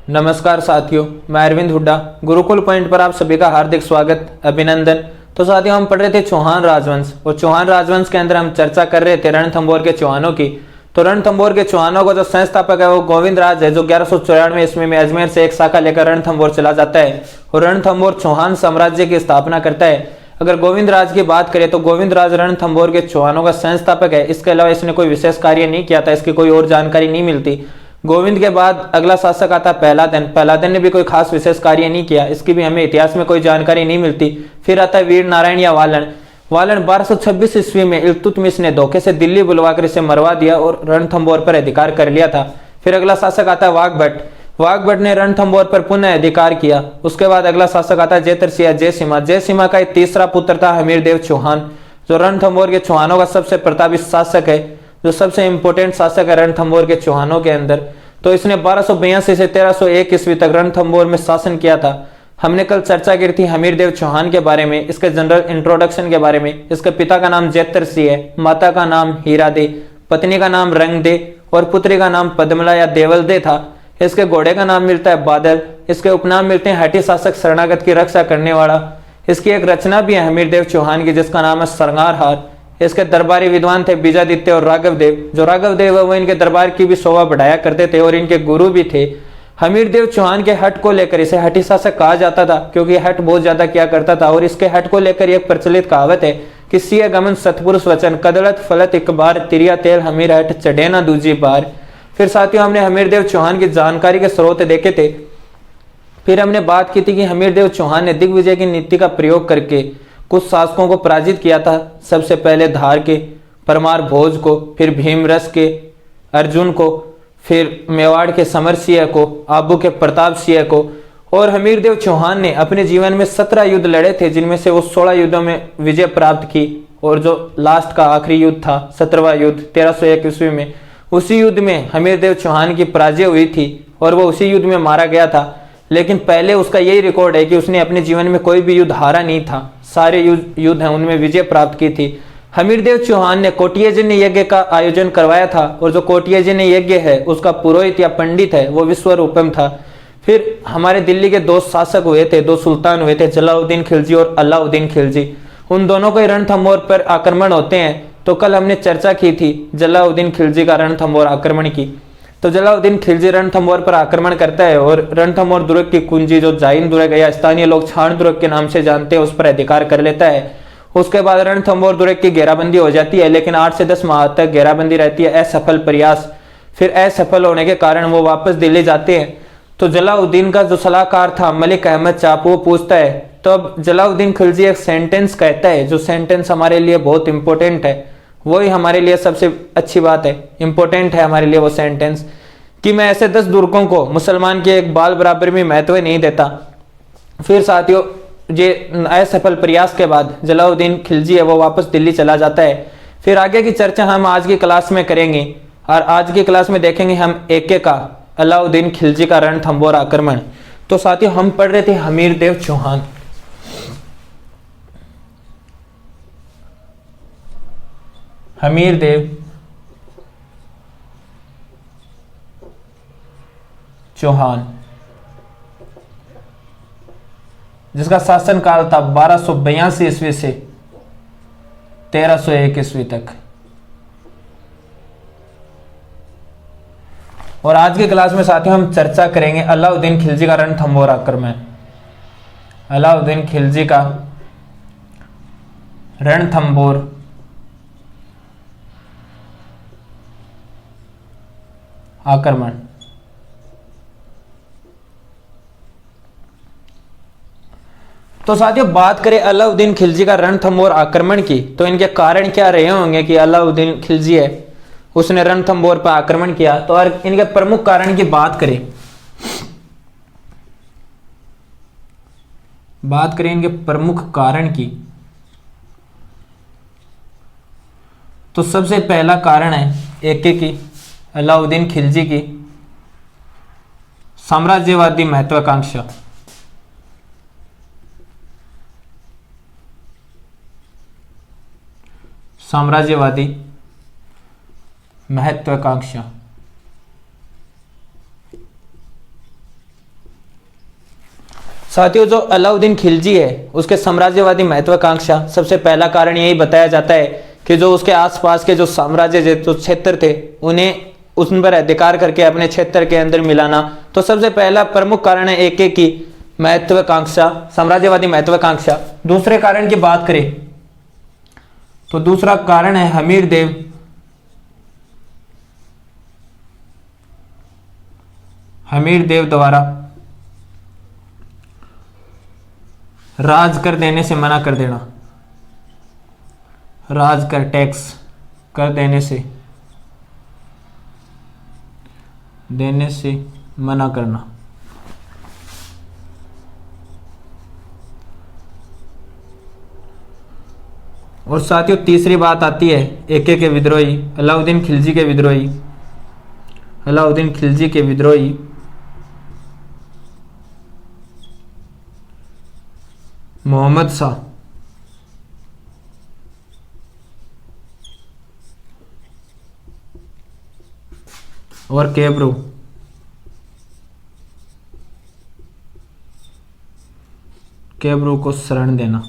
नमस्कार साथियों, मैं अरविंद हुड्डा। गुरुकुल पॉइंट पर आप सभी का हार्दिक स्वागत, अभिनंदन। तो साथियों, हम पढ़ रहे थे चौहान राजवंश और चौहान राजवंश के अंदर हम चर्चा कर रहे थे रणथंभौर के चौहानों की। तो रणथंभौर के चौहानों का जो संस्थापक है वो गोविंद राज है, जो 1194 ईस्वी में अजमेर से एक शाखा लेकर रणथंभौर चला जाता है और रणथंभौर चौहान साम्राज्य की स्थापना करता है। अगर गोविंद राज की बात करें तो गोविंद राज रणथंभौर के चौहानों का संस्थापक है। इसके अलावा इसने कोई विशेष कार्य नहीं किया था, इसकी कोई और जानकारी नहीं मिलती। गोविंद के बाद अगला शासक आता पहलादन। पहलादन ने भी कोई खास विशेष कार्य नहीं किया, इसकी भी हमें इतिहास में कोई जानकारी नहीं मिलती। फिर आता है वीर नारायण या वालन। वालन 1226 ईस्वी में इल्तुतमिश ने धोखे से दिल्ली बुलवाकर इसे मरवा दिया और रणथंभौर पर अधिकार कर लिया था। फिर अगला शासक आता है वाघभट्ट। वाघभट्ट ने रणथंभौर पर पुनः अधिकार किया। उसके बाद अगला शासक आता है जयतरसिंह जयसिम्हा। जयसिम्हा का एक तीसरा पुत्र था हमीरदेव चौहान, जो रणथंभौर के चौहानों का सबसे प्रतापित शासक है, जो सबसे इंपोर्टेंट शासक है रणथंभौर के चौहानों के अंदर। तो इसने 1282 से 1301 ईस्वी तक रणथंभौर में शासन किया था। हमने कल चर्चा की थी हमीरदेव चौहान के बारे में, इसके जनरल इंट्रोडक्शन के बारे में। इसके पिता का नाम जयतरसिंह है, माता का नाम हीरादे, पत्नी का नाम रंगदे और पुत्री का नाम पद्मला या देवलदे था। इसके घोड़े का नाम मिलता है बादल। इसके उपनाम मिलते हैं हठी शासक, शरणागत की रक्षा करने वाला। इसकी एक रचना भी है हमीरदेव चौहान की, जिसका नाम है श्रृंगारहार। इसके दरबारी विद्वान थे बीजादित्य और राघवदेव। जो राघवदेव है वो इनके दरबार की भी शोभा बढ़ाया करते थे और इनके गुरु भी थे। हमीरदेव चौहान के हट को लेकर इसे हठी शासक कहा जाता था, क्योंकि हट बहुत ज्यादा किया करता था। और इसके हट को लेकर एक प्रचलित कहावत है कि सिय गमन सतपुरुष वचन, कदलत फलत एक बार, तिरिया तेल हमीर हट चढ़े ना दूजी बार। फिर साथियों, हमने हमीरदेव चौहान की जानकारी के स्रोत देखे थे। फिर हमने बात की थी कि हमीरदेव चौहान ने दिग्विजय की नीति का प्रयोग करके कुछ शासकों को पराजित किया था। सबसे पहले धार के परमार भोज को, फिर भीमरस के अर्जुन को, फिर मेवाड़ के समर सिंह को, आबू के प्रताप सिंह को। और हमीरदेव चौहान ने अपने जीवन में 17 युद्ध लड़े थे, जिनमें से वो 16 युद्धों में विजय प्राप्त की। और जो लास्ट का आखिरी युद्ध था 17वां युद्ध 1301 ईस्वी में, उसी युद्ध में हमीरदेव चौहान की पराजय हुई थी और वो उसी युद्ध में मारा गया था। लेकिन पहले उसका यही रिकॉर्ड है कि उसने अपने जीवन में कोई भी युद्ध हारा नहीं था, सारे युद्ध हैं उनमें विजय प्राप्त की थी। हमीरदेव चौहान ने कोटियजन्य यज्ञ का आयोजन करवाया था और जो कोटियजन्य यज्ञ है उसका पुरोहित या पंडित है वो विश्वरूपम था। फिर हमारे दिल्ली के दो शासक हुए थे, दो सुल्तान हुए थे, जलाउद्दीन खिलजी और अलाउद्दीन खिलजी। उन दोनों के रणथंभौर पर आक्रमण होते हैं। तो कल हमने चर्चा की थी जलाउद्दीन खिलजी का रणथंभौर आक्रमण की। तो जलाउद्दीन खिलजी रणथंभौर पर आक्रमण करता है और रणथंभौर दुर्ग की कुंजी, जो जाइन दुर्ग या स्थानीय लोग छाण दुर्ग के नाम से जानते हैं, उस पर अधिकार कर लेता है। उसके बाद रणथंभौर दुर्ग की घेराबंदी हो जाती है, लेकिन 8 से 10 माह तक घेराबंदी रहती है, असफल प्रयास। फिर असफल होने के कारण वो वापस दिल्ली जाते हैं। तो जलाउद्दीन का जो सलाहकार था मलिक अहमद चाप, वो पूछता है। तो अब जलाउद्दीन खिलजी एक सेंटेंस कहता है, जो सेंटेंस हमारे लिए बहुत इंपॉर्टेंट है, वही हमारे लिए सबसे अच्छी बात है, इंपॉर्टेंट है हमारे लिए वो सेंटेंस, कि मैं ऐसे 10 दुर्गों को मुसलमान के एक बाल बराबर में महत्व नहीं देता। फिर साथियों, ये असफल प्रयास के बाद जलाउद्दीन खिलजी है वो वापस दिल्ली चला जाता है। फिर आगे की चर्चा हम आज की क्लास में करेंगे और आज की क्लास में देखेंगे हम एक का अलाउद्दीन खिलजी का रणथंभौर आक्रमण। तो साथियों, हम पढ़ रहे थे हमीरदेव चौहान। हमीरदेव चौहान, जिसका शासन काल था 1282 ईस्वी से 1301 ईस्वी तक। और आज की क्लास में साथियों हम चर्चा करेंगे अलाउद्दीन खिलजी का रणथंभौर आक्रमण। अलाउद्दीन खिलजी का रणथंभौर आक्रमण। तो साथियों, बात करें अलाउद्दीन खिलजी का रणथंभौर आक्रमण की, तो इनके कारण क्या रहे होंगे कि अलाउद्दीन खिलजी है उसने रणथंभौर पर आक्रमण किया। तो और इनके प्रमुख कारण की बात करें इनके प्रमुख कारण की, तो सबसे पहला कारण है एक की अलाउद्दीन खिलजी की साम्राज्यवादी महत्वाकांक्षा। साम्राज्यवादी महत्वाकांक्षा। साथियों, जो अलाउद्दीन खिलजी है उसके साम्राज्यवादी महत्वाकांक्षा, सबसे पहला कारण यही बताया जाता है कि जो उसके आसपास के जो साम्राज्य जो क्षेत्र थे उन्हें उन पर अधिकार करके अपने क्षेत्र के अंदर मिलाना। तो सबसे पहला प्रमुख कारण है एक की महत्वाकांक्षा, साम्राज्यवादी महत्वाकांक्षा। दूसरे कारण की बात करें तो दूसरा कारण है हमीर देव द्वारा राज कर देने से मना कर देना, राज कर टैक्स कर देने से मना करना। और साथियों तीसरी बात आती है एके के विद्रोही, अलाउद्दीन खिलजी के विद्रोही, अलाउद्दीन खिलजी के विद्रोही मोहम्मद शाह और केब्रू को शरण देना।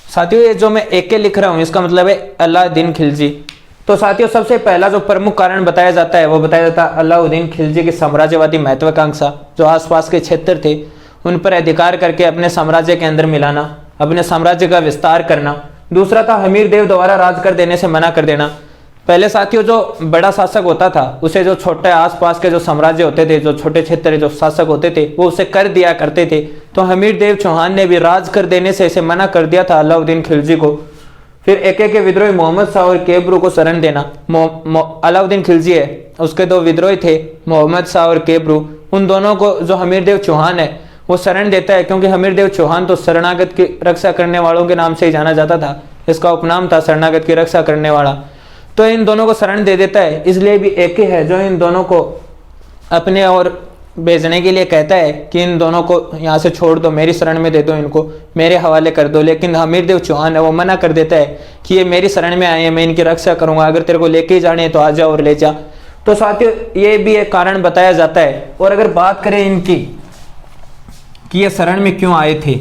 साथियों ये जो मैं एके लिख रहा हूं इसका मतलब है अलाउद्दीन खिलजी। तो साथियों सबसे पहला जो प्रमुख कारण बताया जाता है वो बताया जाता है अलाउद्दीन खिलजी की साम्राज्यवादी महत्वाकांक्षा, जो आसपास के क्षेत्र थे उन पर अधिकार करके अपने साम्राज्य के अंदर मिलाना, अपने साम्राज्य का विस्तार करना। दूसरा था हमीर देव द्वारा राज कर देने से मना कर देना। पहले साथियों जो बड़ा शासक होता था उसे जो छोटे आसपास के जो साम्राज्य होते थे, जो छोटे क्षेत्र जो शासक होते थे वो उसे कर दिया करते थे। तो हमीर देव चौहान ने भी राज कर देने से इसे मना कर दिया था अलाउद्दीन खिलजी को। फिर एके के विद्रोही मोहम्मद शाह और केब्रू को शरण देना। अलाउद्दीन खिलजी है उसके दो विद्रोही थे मोहम्मद शाह और केब्रू, उन दोनों को जो हमीर देव चौहान है वो शरण देता है, क्योंकि हमीर देव चौहान तो शरणागत की रक्षा करने वालों के नाम से ही जाना जाता था, इसका उपनाम था शरणागत की रक्षा करने वाला। तो इन दोनों को शरण दे देता है, इसलिए भी एके है जो इन दोनों को अपने और भेजने के लिए कहता है कि इन दोनों को यहाँ से छोड़ दो, मेरी शरण में दे दो, इनको मेरे हवाले कर दो। लेकिन हमीर देव चौहान है वो मना कर देता है कि ये मेरी शरण में आए हैं, मैं इनकी रक्षा करूंगा, अगर तेरे को लेके ही जाने तो आ जा और ले जा। तो साथियों ये भी एक कारण बताया जाता है। और अगर बात करें इनकी कि ये शरण में क्यों आए थे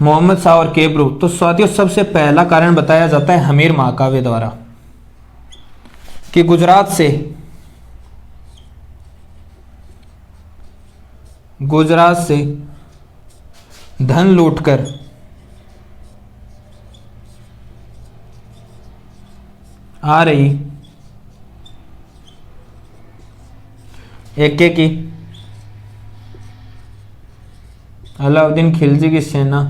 मोहम्मद शाह और केब्रू, तो साथियों सबसे पहला कारण बताया जाता है हमीर महाकाव्य द्वारा कि गुजरात से धन लूटकर आ रही एके की अलाउद्दीन खिलजी की सेना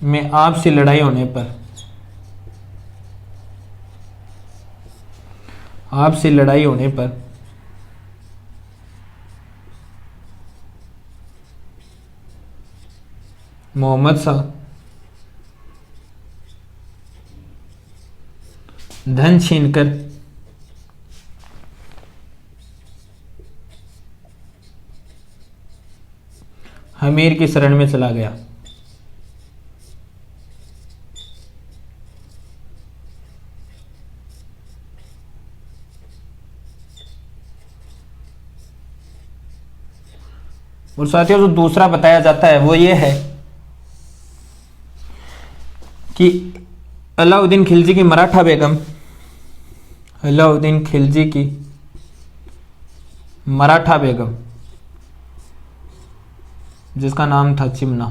में आपसी लड़ाई होने पर मोहम्मद शाह धन छीनकर हमीर की शरण में चला गया। और साथियों जो दूसरा बताया जाता है वो ये है कि अलाउद्दीन खिलजी की मराठा बेगम, अलाउद्दीन खिलजी की मराठा बेगम जिसका नाम था चिमना,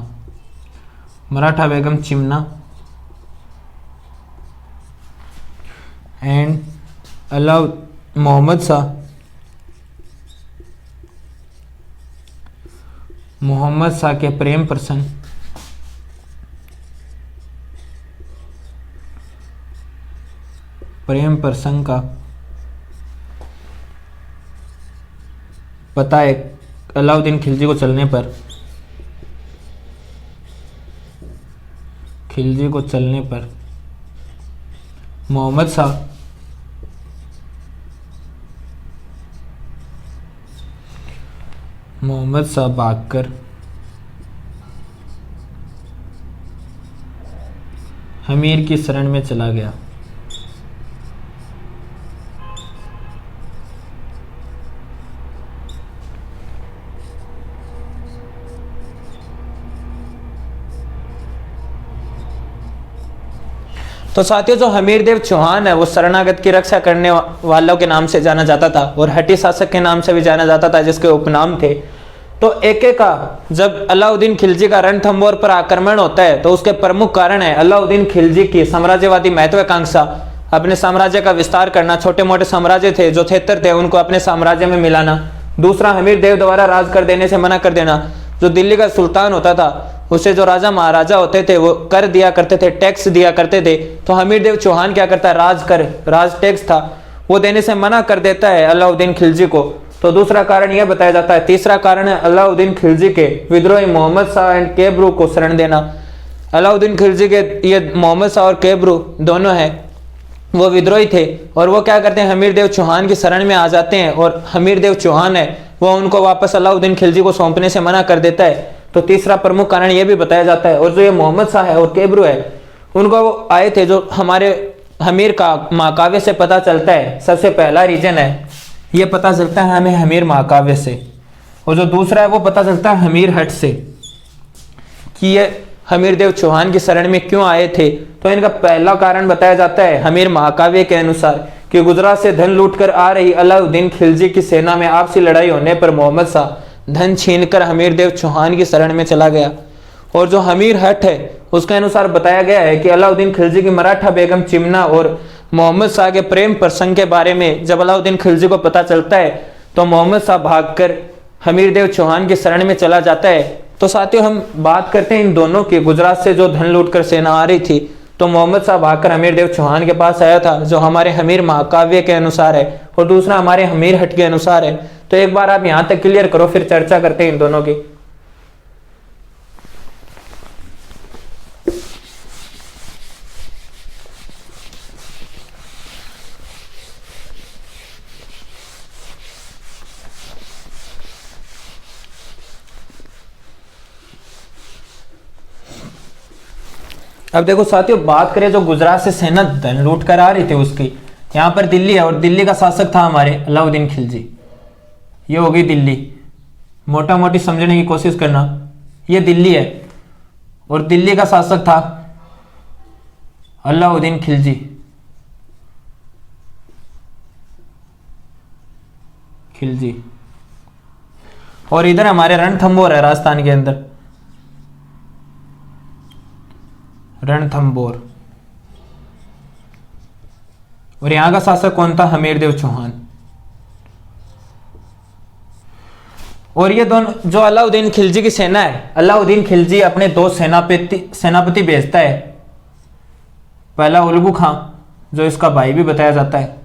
मराठा बेगम चिमना एंड मोहम्मद शाह के प्रेम प्रसंग का पता है अलाउद्दीन खिलजी को चलने पर मोहम्मद शाह भागकर हमीर की शरण में चला गया। तो साथियों जो हमीर देव चौहान है वो शरणागत की रक्षा करने वालों के नाम से जाना जाता था और हठी शासक के नाम से भी जाना जाता था, जिसके उपनाम थे। तो एक का जब अलाउद्दीन खिलजी का रणथंभौर पर आक्रमण होता है तो उसके प्रमुख कारण है अलाउद्दीन खिलजी की साम्राज्यवादी महत्वाकांक्षा, अपने साम्राज्य का विस्तार करना। छोटे मोटे साम्राज्य थे जो क्षेत्र थे उनको अपने साम्राज्य में मिलाना। दूसरा, हमीर देव द्वारा राज कर देने से मना कर देना। जो दिल्ली का सुल्तान होता था उसे जो राजा महाराजा होते थे वो कर दिया करते थे, टैक्स दिया करते थे। तो हमीर देव चौहान क्या करता है, राज टैक्स था वो देने से मना कर देता है अलाउद्दीन खिलजी को। तो दूसरा कारण यह बताया जाता है। तीसरा कारण है अलाउद्दीन खिलजी के विद्रोही मोहम्मद शाह एंड केबरू को शरण देना। अलाउद्दीन खिलजी के ये मोहम्मद शाह और केबरू दोनों हैं, वो विद्रोही थे और वो क्या करते हैं, हमीर देव चौहान की शरण में आ जाते हैं और हमीर देव चौहान है वो उनको वापस अलाउद्दीन खिलजी को सौंपने से मना कर देता है। तो तीसरा प्रमुख कारण यह भी बताया जाता है। और जो ये मोहम्मद शाह है और केबरू है उनको वो आए थे, जो हमारे हमीर का महाकाव्य से पता चलता है। सबसे पहला रीजन है ये पता चलता है हमें हमीर महाकाव्य से, और जो दूसरा है वो पता चलता है हमीर हट से कि ये हमीर देव चौहान की शरण में क्यों आए थे। तो इनका पहला कारण बताया जाता है हमीर महाकाव्य के अनुसार कि गुजरात से धन लूटकर आ रही अलाउद्दीन खिलजी की सेना में आपसी लड़ाई होने पर मोहम्मद शाह धन छीनकर हमीर देव चौहान की शरण में चला गया। और जो हमीर हट है उसके अनुसार बताया गया है कि अलाउद्दीन खिलजी की मराठा बेगम चिमना और मोहम्मद शाह के प्रेम प्रसंग के बारे में जब अलाउद्दीन खिलजी को पता चलता है तो मोहम्मद शाह भागकर हमीर देव चौहान की शरण में चला जाता है। तो साथियों हम बात करते हैं इन दोनों की। गुजरात से जो धन लूटकर सेना आ रही थी तो मोहम्मद शाह भागकर हमीर देव चौहान के पास आया था, जो हमारे हमीर महाकाव्य के अनुसार है, और दूसरा हमारे हमीर हट के अनुसार है। तो एक बार आप यहां तक क्लियर करो, फिर चर्चा करते हैं इन दोनों की। अब देखो साथियों, बात करें जो गुजरात से सेना धन लूट कर आ रही थी उसकी, यहाँ पर दिल्ली है और दिल्ली का शासक था हमारे अलाउद्दीन खिलजी। ये हो गई दिल्ली, मोटा मोटी समझने की कोशिश करना। ये दिल्ली है और दिल्ली का शासक था अलाउद्दीन खिलजी। और इधर हमारे रणथंभौर है राजस्थान के अंदर, रणथंभौर। और यहां का शासक कौन था, हमीर देव चौहान। और ये दोनों जो अलाउद्दीन खिलजी की सेना है, अलाउद्दीन खिलजी अपने दो सेनापति भेजता है। पहला उल्गू खां, जो इसका भाई भी बताया जाता है,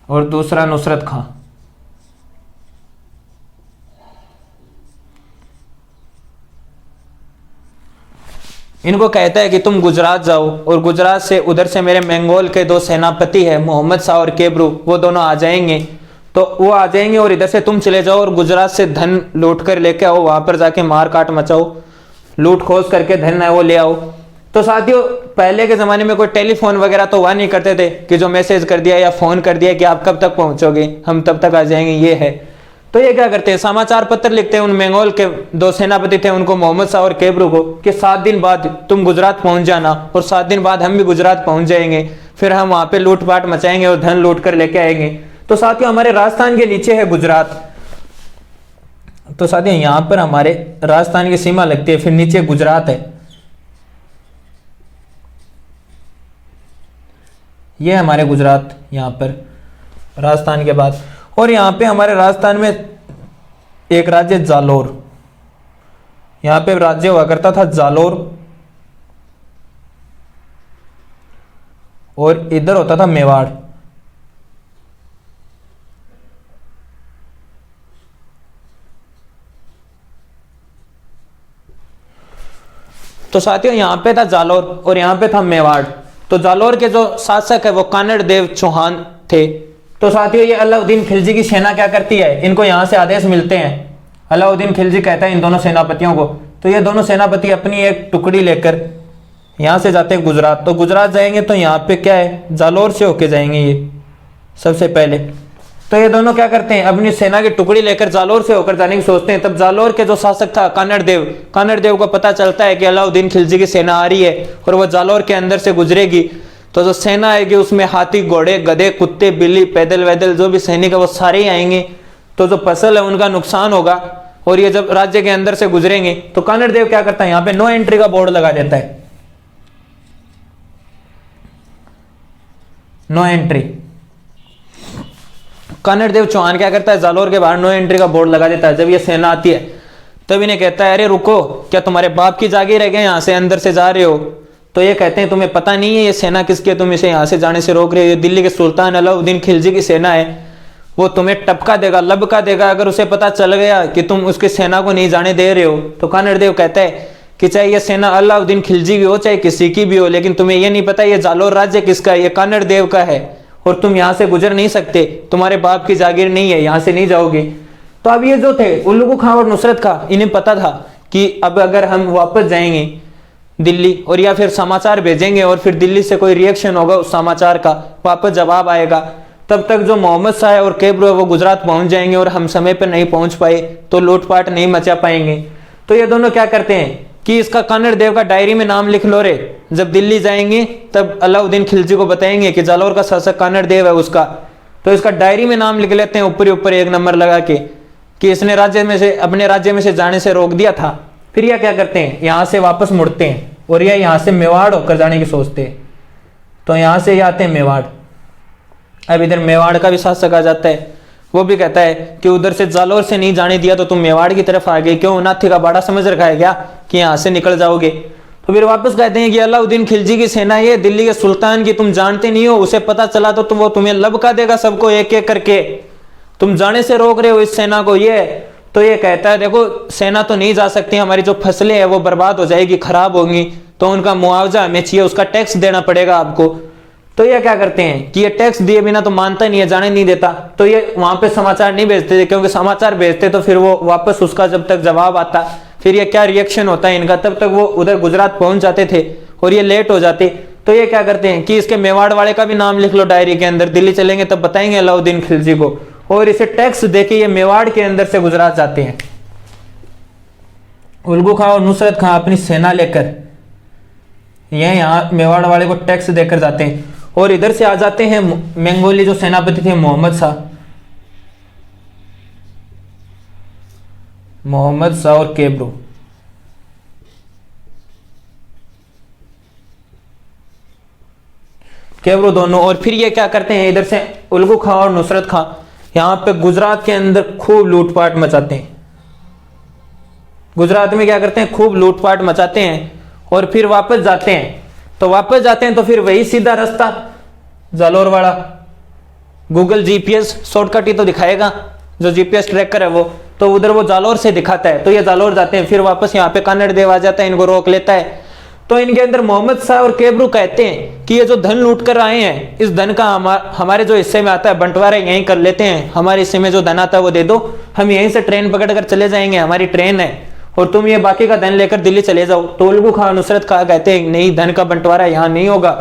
और दूसरा नुसरत खां। इनको कहता है कि तुम गुजरात जाओ और गुजरात से उधर से मेरे मंगोल के दो सेनापति है मोहम्मद शाह और केबरू, वो दोनों आ जाएंगे। तो वो आ जाएंगे और इधर से तुम चले जाओ और गुजरात से धन लूट कर लेके आओ, वहां पर जाके मार काट मचाओ, लूट खोज करके धन है वो ले आओ। तो साथियों पहले के जमाने में कोई टेलीफोन वगैरह तो हुआ नहीं करते थे कि जो मैसेज कर दिया या फोन कर दिया कि आप कब तक पहुंचोगे, हम तब तक आ जाएंगे, ये है। तो ये क्या करते हैं, समाचार पत्र लिखते हैं उन मंगोल के दो सेनापति थे उनको, मोहम्मद शाह और केबरू को, कि 7 दिन बाद तुम गुजरात पहुंच जाना और 7 दिन बाद हम भी गुजरात पहुंच जाएंगे, फिर हम वहां पे लूटपाट मचाएंगे और धन लूट कर लेके आएंगे। तो साथियों हमारे राजस्थान के नीचे है गुजरात। तो साथियों यहां पर हमारे राजस्थान की सीमा लगती है, फिर नीचे गुजरात है। ये हमारे गुजरात यहां पर राजस्थान के बाद। और यहां पे हमारे राजस्थान में एक राज्य जालोर, यहां पे राज्य हुआ करता था जालोर, और इधर होता था मेवाड़। तो साथियों यहां पे था जालोर और यहां पे था मेवाड़। तो जालोर के जो शासक है वो कानड़ देव चौहान थे। तो साथियों ये अलाउद्दीन खिलजी की सेना क्या करती है, इनको यहां से आदेश मिलते हैं। अलाउद्दीन खिलजी कहता है इन दोनों सेनापतियों को, तो ये दोनों सेनापति अपनी एक टुकड़ी लेकर यहां से जाते हैं गुजरात। तो गुजरात जाएंगे तो यहाँ पे क्या है, जालोर से होके जाएंगे ये सबसे पहले। तो ये दोनों क्या करते हैं, अपनी सेना की टुकड़ी लेकर जालोर से होकर जाने की सोचते हैं। तब जालोर के जो शासक था कानड़ देव को पता चलता है कि अलाउद्दीन खिलजी की सेना आ रही है और वो जालोर के अंदर से गुजरेगी। तो जो सेना आएगी उसमें हाथी, घोड़े, गधे, कुत्ते, बिल्ली, पैदल वैदल जो भी सैनिक है वो सारे ही आएंगे। तो जो फसल है उनका नुकसान होगा और ये जब राज्य के अंदर से गुजरेंगे तो कानड़ देव क्या करता है, यहाँ पे नो एंट्री का बोर्ड लगा देता है, नो एंट्री। कानड़ देव चौहान क्या करता है, जालोर के बाहर नो एंट्री का बोर्ड लगा देता है। जब ये सेना आती है तब इन्हें कहता है, अरे रुको, क्या तुम्हारे बाप की जागीर रह गए, यहाँ से अंदर से जा रहे हो? तो ये कहते हैं, तुम्हें पता नहीं है ये सेना किसकी है, तुम इसे यहाँ से जाने से रोक रहे हो? ये दिल्ली के सुल्तान अलाउद्दीन खिलजी की सेना है, वो तुम्हें टपका देगा, लबका देगा अगर उसे पता चल गया कि तुम उसकी सेना को नहीं जाने दे रहे हो। तो कानड़ देव कहता है कि चाहे ये सेना अलाउद्दीन खिलजी की हो चाहे किसी की भी हो, लेकिन तुम्हें ये नहीं पता ये जालोर राज्य किसका है, ये कानड़ देव का है और तुम यहाँ से गुजर नहीं सकते, तुम्हारे बाप की जागीर नहीं है, यहाँ से नहीं जाओगे। तो अब ये जो थे उल्लुगु खां और नुसरत खां, इन्हें पता था कि अब अगर हम वापस जाएंगे दिल्ली और या फिर समाचार भेजेंगे और फिर दिल्ली से कोई रिएक्शन होगा उस समाचार का, वापस जवाब आएगा, तब तक जो मोहम्मद शाह है और कैब्रो है वो गुजरात पहुंच जाएंगे और हम समय पर नहीं पहुंच पाए तो लूटपाट नहीं मचा पाएंगे। तो ये दोनों क्या करते हैं कि इसका कानड़ देव का डायरी में नाम लिख लो रे, जब दिल्ली जाएंगे तब अलाउद्दीन खिलजी को बताएंगे कि जालोर का शासक कानड़ देव है उसका। तो इसका डायरी में नाम लिख लेते हैं ऊपर ऊपर एक नंबर लगा के कि इसने अपने राज्य में से जाने से रोक दिया था। फिर यह क्या करते हैं, यहाँ से वापस मुड़ते हैं और यह यहाँ से मेवाड़ होकर जाने की सोचते हैं। तो यहाँ से ये आते हैं मेवाड़। अब इधर मेवाड़ का भी शासक आ जाता है, वो भी कहता है कि उधर से जालोर से नहीं जाने दिया तो तुम मेवाड़ की तरफ आ गए, क्यों नाथी का बाड़ा समझ रखा है क्या कि यहाँ से निकल जाओगे? तो फिर वापस कहते हैं कि अलाउद्दीन खिलजी की सेना ये दिल्ली के सुल्तान की, तुम जानते नहीं हो, उसे पता चला तो वो तुम्हें लबका देगा सबको एक एक करके, तुम जाने से रोक रहे हो इस सेना को। ये तो ये कहता है देखो सेना तो नहीं जा सकती, हमारी जो फसलें हैं वो बर्बाद हो जाएगी, खराब होंगी, तो उनका मुआवजा हमें चाहिए, उसका टैक्स देना पड़ेगा आपको। तो ये क्या करते हैं कि ये टैक्स दिए बिना तो मानता नहीं है, जाने नहीं देता। तो ये वहां पे समाचार नहीं भेजते थे, क्योंकि समाचार भेजते तो फिर वो वापस उसका जब तक जवाब आता फिर ये क्या रिएक्शन होता है इनका, तब तक वो उधर गुजरात पहुंच जाते थे और ये लेट हो जाते। तो ये क्या करते हैं कि इसके मेवाड़ वाले का भी नाम लिख लो डायरी के अंदर, दिल्ली चलेंगे तब बताएंगे अलाउद्दीन खिलजी को, और इसे टैक्स देके ये मेवाड़ के अंदर से गुजरात जाते हैं। उल्लुगु खां और नुसरत खां अपनी सेना लेकर ये यहाँ मेवाड़ वाले को टैक्स देकर जाते हैं और इधर से आ जाते हैं मंगोली जो सेनापति थे मोहम्मद शाह और केब्रो दोनों। और फिर ये क्या करते हैं, इधर से उल्लुगु खां और नुसरत खां यहाँ पे गुजरात के अंदर खूब लूटपाट मचाते हैं। गुजरात में क्या करते हैं, खूब लूटपाट मचाते हैं और फिर वापस जाते हैं। तो वापस जाते हैं तो फिर वही सीधा रास्ता जालोर वाला, गूगल जीपीएस शॉर्टकट ही तो दिखाएगा, जो जीपीएस ट्रैकर है वो, तो उधर वो जालोर से दिखाता है। तो ये जालोर जाते हैं, फिर वापस यहाँ पे कानड़ देव आ जाता है, इनको रोक लेता है। तो इनके अंदर मोहम्मद शाह और केब्रू कहते हैं कि ये जो धन लूट कर आए हैं, इस धन का हमारे जो हिस्से में आता है बंटवारा यहीं कर लेते हैं, हमारे हिस्से में जो धन आता है वो दे दो, हम यहीं से ट्रेन पकड़ कर चले जाएंगे, हमारी ट्रेन है, और तुम ये बाकी का धन लेकर दिल्ली चले जाओ। तो उल्लुगु खां नुसरत खां कहते हैं नहीं, धन का बंटवारा यहाँ नहीं होगा,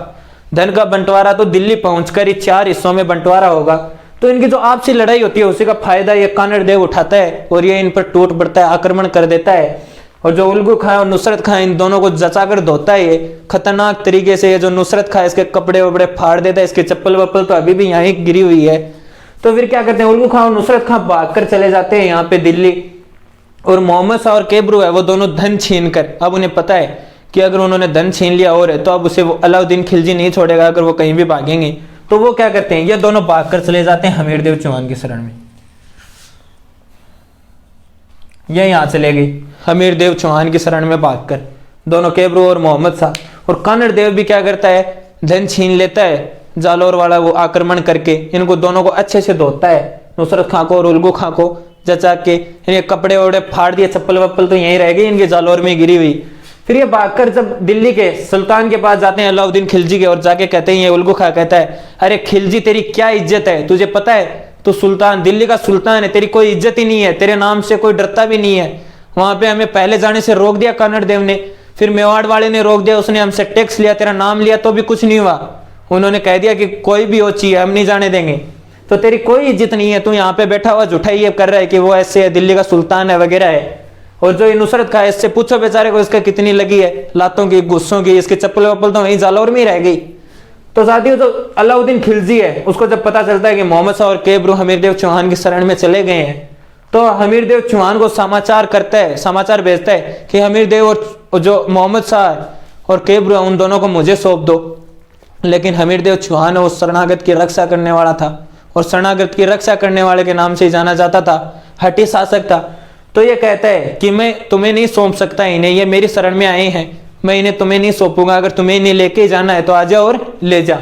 धन का बंटवारा तो दिल्ली पहुंचकर ही 4 हिस्सों में बंटवारा होगा। तो इनकी जो आपसी लड़ाई होती है उसी का फायदा ये कानड़ देव उठाता है और ये इन पर टूट पड़ता है, आक्रमण कर देता है। और जो उल्लुगु खां और नुसरत खां इन दोनों को जचाकर धोता है ये खतरनाक तरीके से। ये जो नुसरत खां इसके कपड़े वपड़े फाड़ देता है, इसके चप्पल वप्पल तो अभी भी यहाँ गिरी हुई है। तो फिर क्या करते हैं, उल्लुगु खां और नुसरत खां भागकर चले जाते हैं यहाँ पे दिल्ली, और मोहम्मद शाह और केब्रू है वो दोनों धन छीन कर, अब उन्हें पता है कि अगर उन्होंने धन छीन लिया और है तो अब उसे वो अलाउद्दीन खिलजी नहीं छोड़ेगा अगर वो कहीं भी भागेंगे। तो वो क्या करते हैं, ये दोनों भागकर चले जाते हैं हमीरदेव चौहान की शरण में। ये यहाँ चले गई हमीरदेव चौहान की शरण में भागकर दोनों, केब्रू और मोहम्मद शाह। और कानड़ देव भी क्या करता है, धन छीन लेता है जालोर वाला, वो आक्रमण करके इनको दोनों को अच्छे से धोता है, नुसरत खां को और उल्लुगु खां को जचा के। इनके कपड़े वपड़े फाड़ दिए, चप्पल वप्पल तो यहीं रह गई इनके जालोर में गिरी हुई। फिर ये भागकर जब दिल्ली के सुल्तान के पास जाते हैं अलाउद्दीन खिलजी के, और जाके कहते हैं, ये उल्लुगु खां कहता है, अरे खिलजी तेरी क्या इज्जत है, तुझे पता है तू सुल्तान, दिल्ली का सुल्तान है, तेरी कोई इज्जत ही नहीं है, तेरे नाम से कोई डरता भी नहीं है। वहां पे हमें पहले जाने से रोक दिया कानड़ देव ने, फिर मेवाड़ वाले ने रोक दिया, उसने हमसे टैक्स लिया, तेरा नाम लिया तो भी कुछ नहीं हुआ। उन्होंने कह दिया कि कोई भी हो चाहिए हम नहीं जाने देंगे। तो तेरी कोई इज्जत नहीं है। तू यहाँ पे बैठा हुआ झूठा ये कर रहा है कि वो ऐसे है, दिल्ली का सुल्तान है वगैरह है। और जो ये नुसरत खां है, इससे पूछो बेचारे को इसका कितनी लगी है लातों की, गुस्सों की। इसकी चप्पल वप्पल तो वहीं जालौर में ही रह गई। तो साथियों, जो अलाउद्दीन खिलजी है, उसको जब पता चलता है कि मोहम्मद शाह और केबरू हमीरदेव चौहान की शरण में चले गए हैं, तो हमीरदेव चौहान को समाचार करता है, समाचार भेजता है कि हमीरदेव और जो मोहम्मद शाह और केबरू उन दोनों को मुझे सौंप दो। लेकिन हमीरदेव चौहान उस शरणागत की रक्षा करने वाला था, और शरणागत की रक्षा करने वाले के नाम से ही जाना जाता था, हठी शासक था। तो ये कहता है कि मैं तुम्हें नहीं सौंप सकता इन्हें, ये मेरी शरण में आए हैं, मैं इन्हें तुम्हें नहीं सौंपूंगा। अगर तुम्हें इन्हें लेके जाना है तो आ जा और ले जा।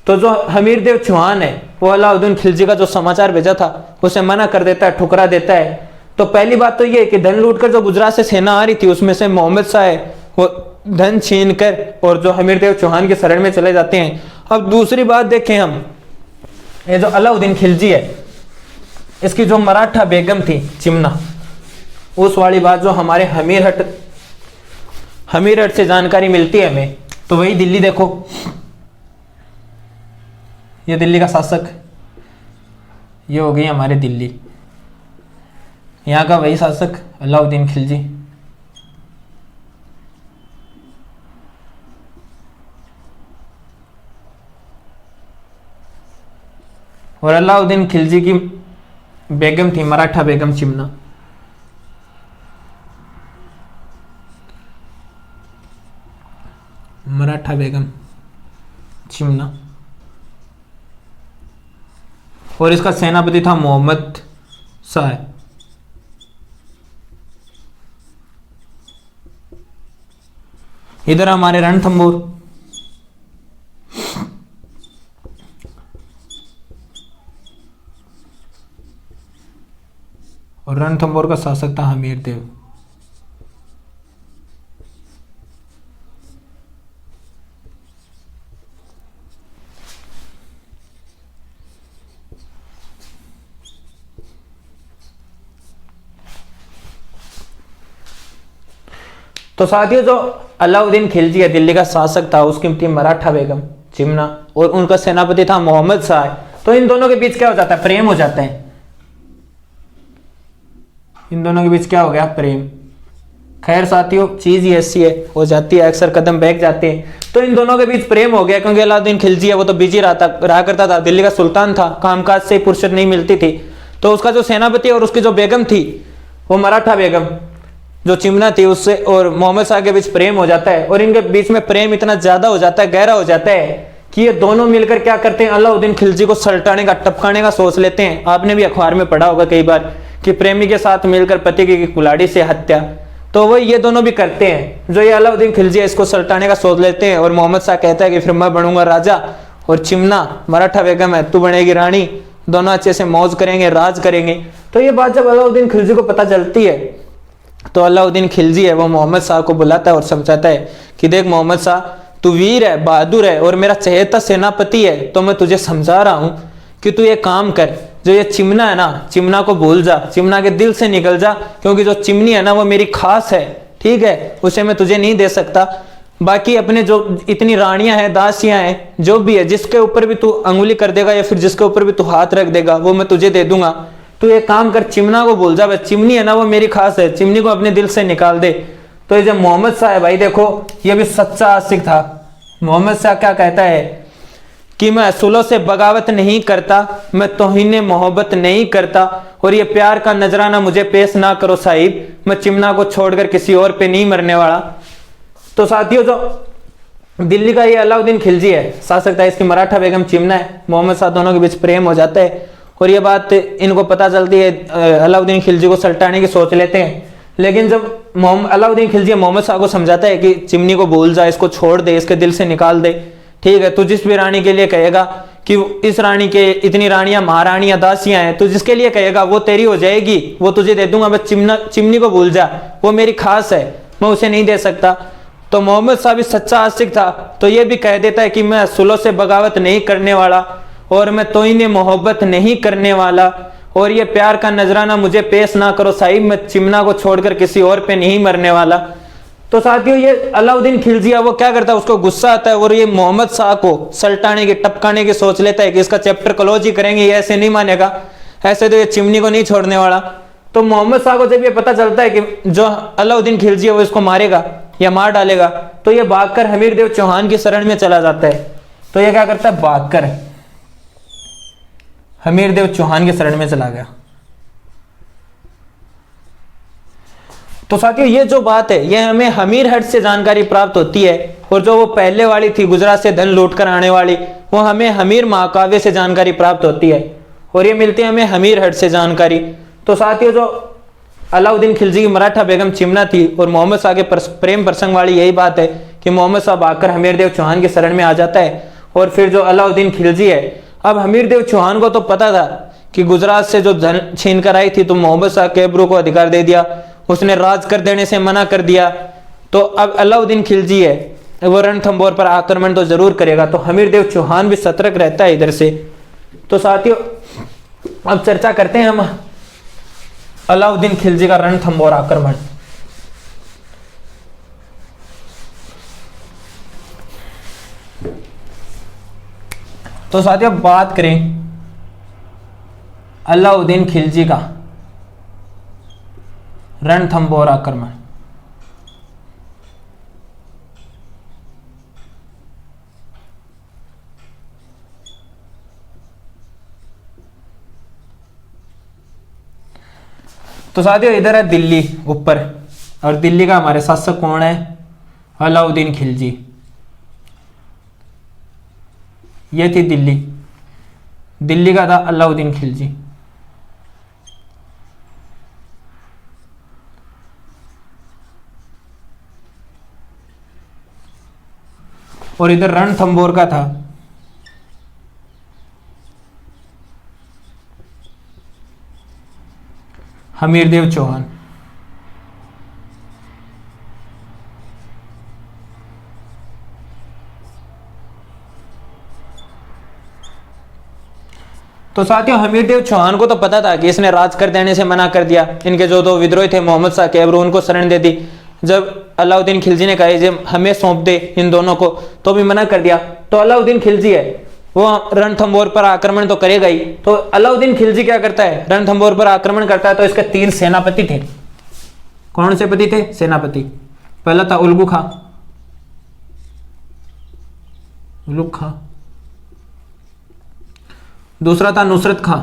तो जो हमीरदेव चौहान है वो अलाउद्दीन खिलजी का जो समाचार भेजा था उसे मना कर देता है, ठुकरा देता है। तो पहली बात तो ये कि धन लूटकर जो गुजरात से सेना आ रही थी उसमें से मोहम्मद शाह है वो धन छीन कर और जो हमीरदेव चौहान की शरण में चले जाते हैं। अब दूसरी बात देखें हम, ये जो अलाउद्दीन खिलजी है, इसकी जो मराठा बेगम थी चिमना, उस वाली बात जो हमारे हमीरहट से जानकारी मिलती है हमें, तो वही दिल्ली देखो, ये दिल्ली का शासक, ये हो गई हमारे दिल्ली, यहाँ का वही शासक अलाउद्दीन खिलजी। और अलाउद्दीन खिलजी की बेगम थी मराठा बेगम चिमना। मराठा बेगम चिमना। और इसका सेनापति था मोहम्मद शाह। इधर हमारे रणथंबोर, और रणथंबोर का शासक था हमीरदेव। तो साथियों, जो अलाउद्दीन खिलजी है दिल्ली का शासक था, उसकी थी मराठा बेगम चिमना, और उनका सेनापति था मोहम्मद शाह। तो इन दोनों के बीच क्या हो जाता है? प्रेम हो जाता है। इन दोनों के बीच क्या हो गया? प्रेम। खैर साथियों, चीज ही ऐसी है, हो जाती है, अक्सर कदम बैठ जाते हैं। तो इन दोनों के बीच प्रेम हो गया, क्योंकि अलाउद्दीन खिलजी है वो तो बिजी रहा करता था, दिल्ली का सुल्तान था, कामकाज से फुर्सत नहीं मिलती थी। तो उसका जो सेनापति और उसकी जो बेगम थी वो मराठा बेगम जो चिमना थी, उससे और मोहम्मद शाह के बीच प्रेम हो जाता है। और इनके बीच में प्रेम इतना ज्यादा हो जाता है, गहरा हो जाता है कि ये दोनों मिलकर क्या करते हैं? अलाउद्दीन खिलजी को सल्टाने का, टपकाने का सोच लेते हैं। आपने भी अखबार में पढ़ा होगा कई बार कि प्रेमी के साथ मिलकर पति की कुल्हाड़ी से हत्या। तो वही ये दोनों भी करते हैं। जो ये अलाउद्दीन खिलजी है इसको सल्टाने का सोच लेते हैं, और मोहम्मद शाह कहता है कि फिर मैं बनूंगा राजा, और चिमना मराठा बेगम है, तू बनेगी रानी, दोनों अच्छे से मौज करेंगे, राज करेंगे। तो ये बात जब अलाउद्दीन खिलजी को पता चलती है, तो अलाउद्दीन खिलजी है वो मोहम्मद शाह को बुलाता है और समझाता है कि देख मोहम्मद शाह, तू वीर है, बहादुर है, और मेरा चहेता सेनापति है। तो मैं तुझे समझा रहा हूं कि तू ये काम कर, जो ये चिमना है ना, चिमना को भूल जा, चिमना के दिल से निकल जा, क्योंकि जो चिमनी है ना वो मेरी खास है, ठीक है, उसे मैं तुझे नहीं दे सकता। बाकी अपने जो इतनी रानियां हैं, दासियां हैं, जो भी है, जिसके ऊपर भी तू अंगुली कर देगा या फिर जिसके ऊपर भी तू हाथ रख देगा, वो मैं तुझे दे दूंगा। तू ये काम कर, चिमना को भूल जा, बस चिमनी है ना वो मेरी खास है, चिमनी को अपने दिल से निकाल दे। तो ये जब मोहम्मद शाह है भाई, देखो ये भी सच्चा आशिक था। मोहम्मद शाह क्या कहता है कि मैं असूलों से बगावत नहीं करता, मैं तौहीन मोहब्बत नहीं करता, और ये प्यार का नजराना मुझे पेश ना करो साहिब, मैं चिमना को छोड़कर किसी और पे नहीं मरने वाला। तो साथियों, जो दिल्ली का ये अलाउद्दीन खिलजी है शासक था, इसकी मराठा बेगम चिमना है, मोहम्मद शाह, दोनों के बीच प्रेम हो जाता है। और ये बात इनको पता चलती है, अलाउद्दीन खिलजी को सल्टाने की सोच लेते हैं। लेकिन जब अलाउद्दीन खिलजी मोहम्मद शाह को समझाता है कि चिमनी को भूल जा, इसको छोड़ दे, इसके दिल से निकाल दे, ठीक है, तू जिस भी रानी के लिए कहेगा कि इस रानी के इतनी रानियां, महारानियां, दासियां हैं, तू जिसके लिए कहेगा वो तेरी हो जाएगी, वो तुझे दे दूंगा, बस चिमनी को भूल जा, वो मेरी खास है, मैं उसे नहीं दे सकता। तो मोहम्मद शाह भी सच्चा आशिक था, तो ये भी कह देता है कि मैं असूलों से बगावत नहीं करने वाला, और मैं तौहीन मोहब्बत नहीं करने वाला, और ये प्यार का नजराना मुझे पेश ना करो साहिब, मैं चिमना को छोड़कर किसी और पे नहीं मरने वाला। तो साथियों ये अलाउद्दीन खिलजी वो क्या करता है, उसको गुस्सा आता है और ये मोहम्मद शाह को सल्टाने की टपकाने की सोच लेता है कि इसका चैप्टर क्लोज ही करेंगे, ये ऐसे नहीं मानेगा, ऐसे तो ये चिमनी को नहीं छोड़ने वाला। तो मोहम्मद शाह को जब ये पता चलता है कि जो अलाउद्दीन खिलजी है वो इसको मारेगा या मार डालेगा, तो ये भागकर हमीरदेव चौहान की शरण में चला जाता है। तो ये क्या करता है, भागकर हमीरदेव चौहान की शरण में चला गया। तो साथियों ये जो बात है ये हमें हमीरहट से जानकारी प्राप्त होती है, और जो वो पहले वाली थी गुजरात से धन लूटकर आने वाली, वो हमें हमीर महाकाव्य से जानकारी प्राप्त होती है, और ये मिलती है हमें हमीरहट से जानकारी। तो साथियों जो अलाउद्दीन खिलजी की मराठा बेगम चिमना थी और मोहम्मद शाह के प्रेम प्रसंग वाली यही बात है कि मोहम्मद शाह भागकर हमीरदेव चौहान की शरण में आ जाता है। और फिर जो अलाउद्दीन खिलजी है, अब हमीरदेव चौहान को तो पता था कि गुजरात से जो धन छीन कर आई थी तो मोहम्मद शाह केबरू को अधिकार दे दिया, उसने राज कर देने से मना कर दिया। तो अब अलाउद्दीन खिलजी है वो रणथंभौर पर आक्रमण तो जरूर करेगा, तो हमीरदेव चौहान भी सतर्क रहता है इधर से। तो साथियों अब चर्चा करते हैं हम अलाउद्दीन खिलजी का रणथंभौर आक्रमण। तो साथियों बात करें अलाउद्दीन खिलजी का रणथंभौर आक्रमण। तो साथियों इधर है दिल्ली ऊपर, और दिल्ली का हमारे शासक कौन है, अलाउद्दीन खिलजी। ये थी दिल्ली, दिल्ली का था अलाउद्दीन खिलजी। और इधर रणथंभौर का था हमीरदेव चौहान। तो साथियों हमीरदेव चौहान को तो पता था कि इसने राज कर देने से मना कर दिया, इनके जो दो विद्रोही थे मोहम्मद शाह केबरू उनको शरण दे दी। जब अलाउद्दीन खिलजी ने कहा जब हमें सौंप दे इन दोनों को, तो भी मना कर दिया। तो अलाउद्दीन खिलजी है वो रणथंभौर पर आक्रमण तो करेगा ही। तो अलाउद्दीन खिलजी क्या करता है, रणथंभौर पर आक्रमण करता है। तो इसके 3 सेनापति थे। कौन से पति थे, सेनापति? पहला था उल्गू खां, उलुग खां। दूसरा था नुसरत खां,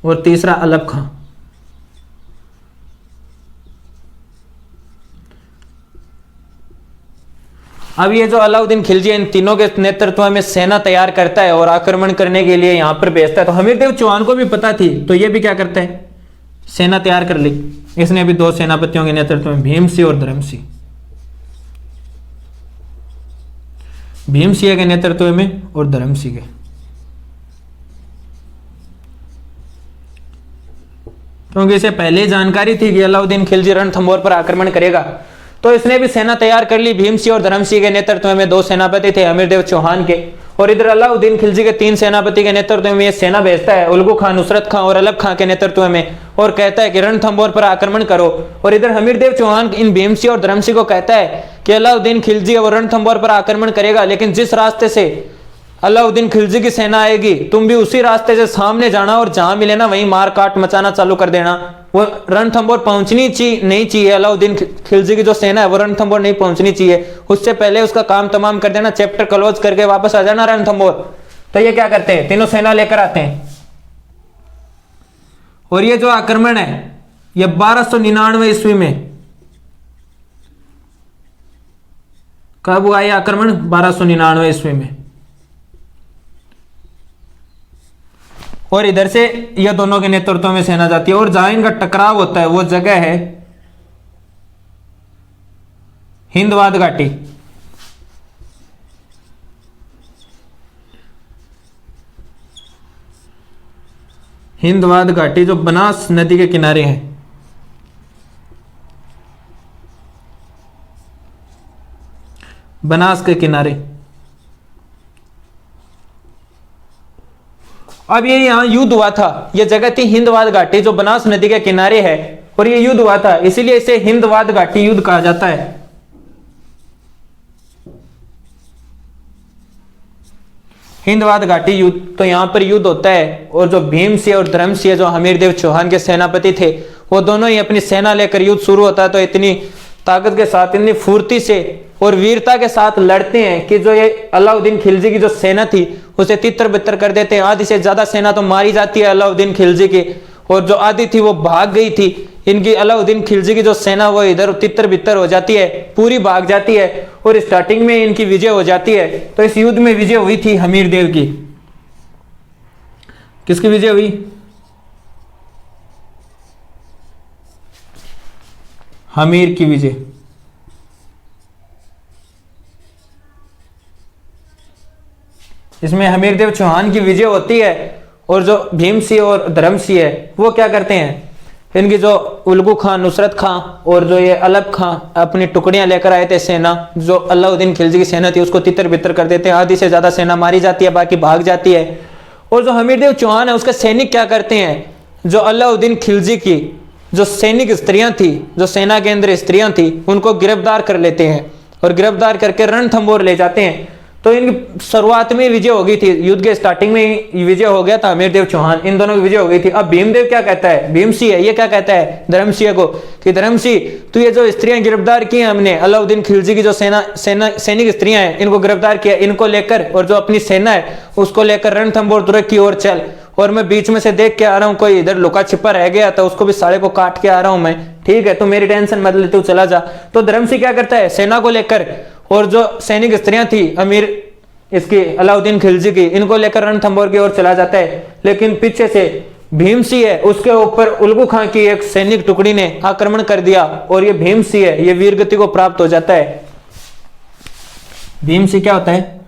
और तीसरा अलप खां। अब ये जो अलाउद्दीन खिलजी इन तीनों के नेतृत्व में सेना तैयार करता है और आक्रमण करने के लिए यहां पर भेजता है। तो हमीरदेव चौहान को भी पता थी, तो ये भी क्या करता है, सेना तैयार कर ली। इसने भी 2 सेनापतियों के नेतृत्व में, भीमसिंह और धर्मसिंह, भीमसिंह के नेतृत्व में और धर्मसिंह के। क्योंकि इसे पहले ही जानकारी थी कि अलाउद्दीन खिलजी रणथंभौर पर आक्रमण करेगा, तो इसने भी सेना तैयार कर ली। भीमसिंह और धर्मसिंह के नेतृत्व में 2 सेनापति थे हमीरदेव चौहान के, और इधर अलाउद्दीन खिलजी के 3 सेनापति के नेतृत्व में ये सेना भेजता है उल्गू खां, नुसरत खां और अलप खां के नेतृत्व में, और कहता है कि रणथंभौर पर आक्रमण करो। और इधर हमीरदेव चौहान इन भीमसिंह और धर्मसिंह को कहता है कि अलाउद्दीन खिलजी और रणथंभौर पर आक्रमण करेगा, लेकिन जिस रास्ते से अलाउद्दीन खिलजी की सेना आएगी तुम भी उसी रास्ते से सामने जाना, और जहां मिले ना वहीं मार काट मचाना चालू कर देना। वो रणथंभौर पहुंचनी नहीं चाहिए, अलाउद्दीन खिलजी की जो सेना है वो रणथंभौर नहीं पहुंचनी चाहिए, उससे पहले उसका काम तमाम कर देना, चैप्टर क्लोज करके वापस आ जाना रणथंभौर। तो ये क्या करते हैं, तीनों सेना लेकर आते हैं। और ये जो आक्रमण है ये 1299 ईस्वी में, कब हुआ ये आक्रमण, 1299 ईस्वी में। और इधर से ये दोनों के नेतृत्व में सेना जाती है, और जहां इनका टकराव होता है वो जगह है हिंदवाद घाटी। हिंदवाद घाटी जो बनास नदी के किनारे है। बनास के किनारे। अब ये यहाँ युद्ध हुआ था, ये जगह थी हिंदवाद घाटी जो बनास नदी के किनारे है, और ये युद्ध हुआ था, इसीलिए इसे हिंदवाद घाटी युद्ध कहा जाता है। हिंदवाद घाटी युद्ध, तो यहाँ पर युद्ध होता है, और जो भीमसिंह और धर्मसिंह जो हमीरदेव चौहान के सेनापति थे, वो दोनों ही अपनी सेना लेकर युद्ध शुरू होता है। तो इतनी ताकत के साथ, इतनी फुर्ती से और वीरता के साथ लड़ते हैं कि जो ये अलाउद्दीन खिलजी की जो सेना थी उसे तितर बितर कर देते हैं। आधी से ज्यादा सेना तो मारी जाती है अलाउद्दीन खिलजी की, और जो आधी थी वो भाग गई थी। इनकी अलाउद्दीन खिलजी की जो सेना वो इधर तितर बितर हो जाती है, पूरी भाग जाती है, और स्टार्टिंग में इनकी विजय हो जाती है। तो इस युद्ध में विजय हुई थी हमीरदेव की। किसकी विजय हुई? हमीर की विजय। इसमें हमीरदेव चौहान की विजय होती है, और जो भीमसिंह और धर्मसिंह है वो क्या करते हैं, इनकी जो उल्गू खान, नुसरत खां और जो ये अलप खां अपनी टुकड़ियां लेकर आए थे सेना, जो अलाउद्दीन खिलजी की सेना थी उसको तितर बितर कर देते हैं। आधी से ज्यादा सेना मारी जाती है, बाकी भाग जाती है। और जो हमीरदेव चौहान है उसके सैनिक क्या करते हैं, जो अलाउद्दीन खिलजी की जो सैनिक स्त्रियां थी, जो सेना के अंदर स्त्रियां थी, उनको गिरफ्तार कर लेते हैं, और गिरफ्तार करके रणथंबोर ले जाते हैं। तो इनकी शुरुआत में विजय हो गई थी, युद्ध के स्टार्टिंग में ही विजय हो गया था हमीरदेव चौहान, इन दोनों की विजय हो गई थी। अब भीमदेव क्या कहता है, भीमसिंह है ये क्या कहता है धर्मसिंह को कि धर्मसिंह तू ये जो स्त्रियां गिरफ्तार की हैं हमने, अलाउद्दीन खिलजी की जो सैनिक स्त्रियां हैं इनको गिरफ्तार किया, इनको लेकर और जो अपनी सेना है उसको लेकर रणथंबोर तुर्क की ओर चल, और मैं बीच में से देख के आ रहा हूँ कोई इधर लुका छिपा रह गया तो उसको भी साले को काट के आ रहा हूं मैं, ठीक है तो मेरी टेंशन मत ले, तू चला जा। तो धर्मसिंह क्या करता है, सेना को लेकर और जो सैनिक स्त्रियां थी अमीर इसकी अलाउद्दीन खिलजी की, इनको लेकर रणथंबोर की ओर चला जाता है। लेकिन पीछे से भीमसिंह है उसके ऊपर उल्गू खां की एक सैनिक टुकड़ी ने आक्रमण कर दिया, और ये भीमसिंह है ये वीरगति को प्राप्त हो जाता है। भीमसिंह क्या होता है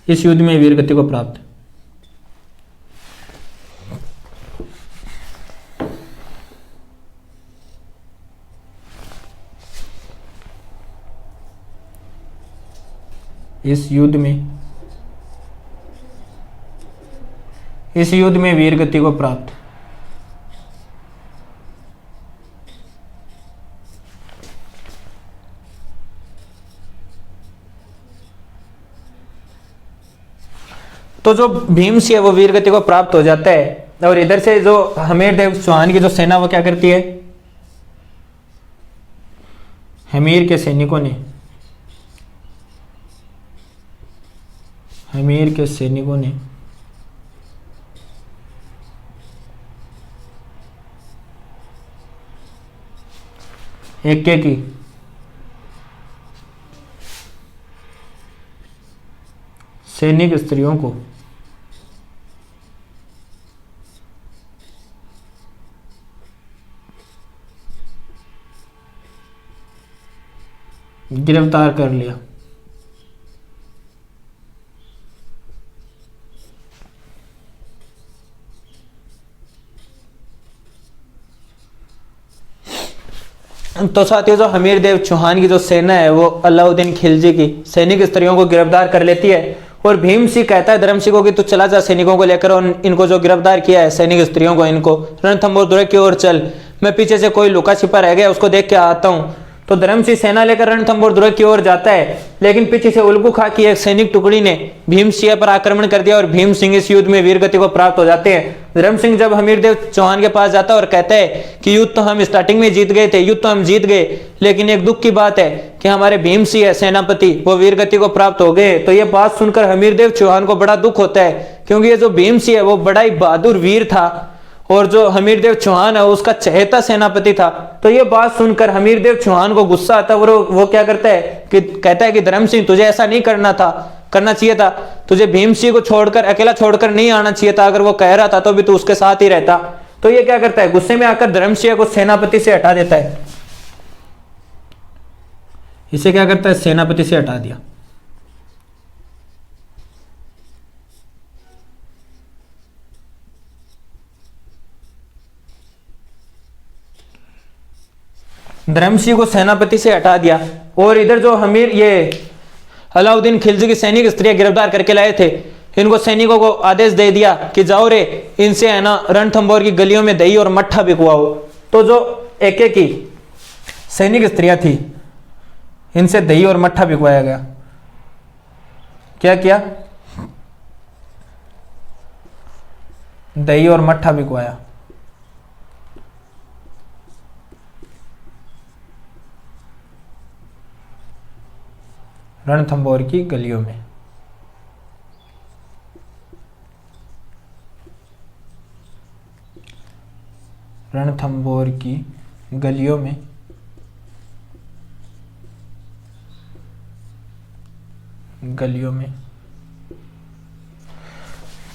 इस युद्ध में वीरगति को प्राप्त। इस युद्ध में वीरगति को प्राप्त। तो जो भीमसिंह है वो वीरगति को प्राप्त हो जाता है, और इधर से जो हमीरदेव चौहान की जो सेना वो क्या करती है, हमीर के सैनिकों ने एक की सैनिक स्त्रियों को गिरफ्तार कर लिया। तो साथियों जो हमीरदेव चौहान की जो सेना है वो अलाउद्दीन खिलजी की सैनिक स्त्रियों को गिरफ्तार कर लेती है, और भीमसिंह कहता है धर्मसिंह को कि तू चला जा सैनिकों को लेकर, और इनको जो गिरफ्तार किया है सैनिक स्त्रियों को इनको रणथंबोर दुर्ग की ओर चल, मैं पीछे से कोई लुका छिपा रह गया उसको देख के आता हूँ। तो धर्मसिंह सेना लेकर रणथंबोर दुर्ग की ओर जाता है, लेकिन पीछे से उल्गू खां की एक सैनिक टुकड़ी ने भीमसिंह पर आक्रमण कर दिया, और भीमसिंह इस युद्ध में वीरगति को प्राप्त हो जाते हैं। धर्मसिंह जब हमीरदेव चौहान के पास जाता है और कहता है कि युद्ध तो हम स्टार्टिंग में जीत गए थे, युद्ध तो हम जीत गए, लेकिन एक दुख की बात है कि हमारे भीमसिंह है सेनापति वो वीरगति को प्राप्त हो गए। तो ये बात सुनकर हमीरदेव चौहान को बड़ा दुख होता है, क्योंकि ये जो भीमसिंह है वो बड़ा ही बहादुर वीर था, और जो हमीरदेव चौहान है उसका चहेता सेनापति था। तो ये बात सुनकर हमीरदेव चौहान को गुस्सा आता है, वो क्या करता है कि कहता है कि धर्मसिंह तुझे ऐसा नहीं करना चाहिए था, तुझे भीमसिंह को छोड़कर अकेला छोड़कर नहीं आना चाहिए था, अगर वो कह रहा था तो भी तू उसके साथ ही रहता। तो ये क्या करता है, गुस्से में आकर धर्मसिंह को सेनापति से हटा देता है। इसे क्या करता है, सेनापति से हटा दिया। धर्मसिंह को सेनापति से हटा दिया, और इधर जो हमीर ये अलाउद्दीन खिलजी की सैनिक स्त्रियां गिरफ्तार करके लाए थे इनको सैनिकों को आदेश दे दिया कि जाओ रे, इनसे है ना रणथंभौर की गलियों में दही और मट्ठा बिकवाओ। तो जो एक एक की सैनिक स्त्रियां थी, इनसे दही और मट्ठा बिकवाया गया। क्या किया? दही और मट्ठा बिकवाया। रणथंभौर की गलियों में। रणथंभौर की गलियों में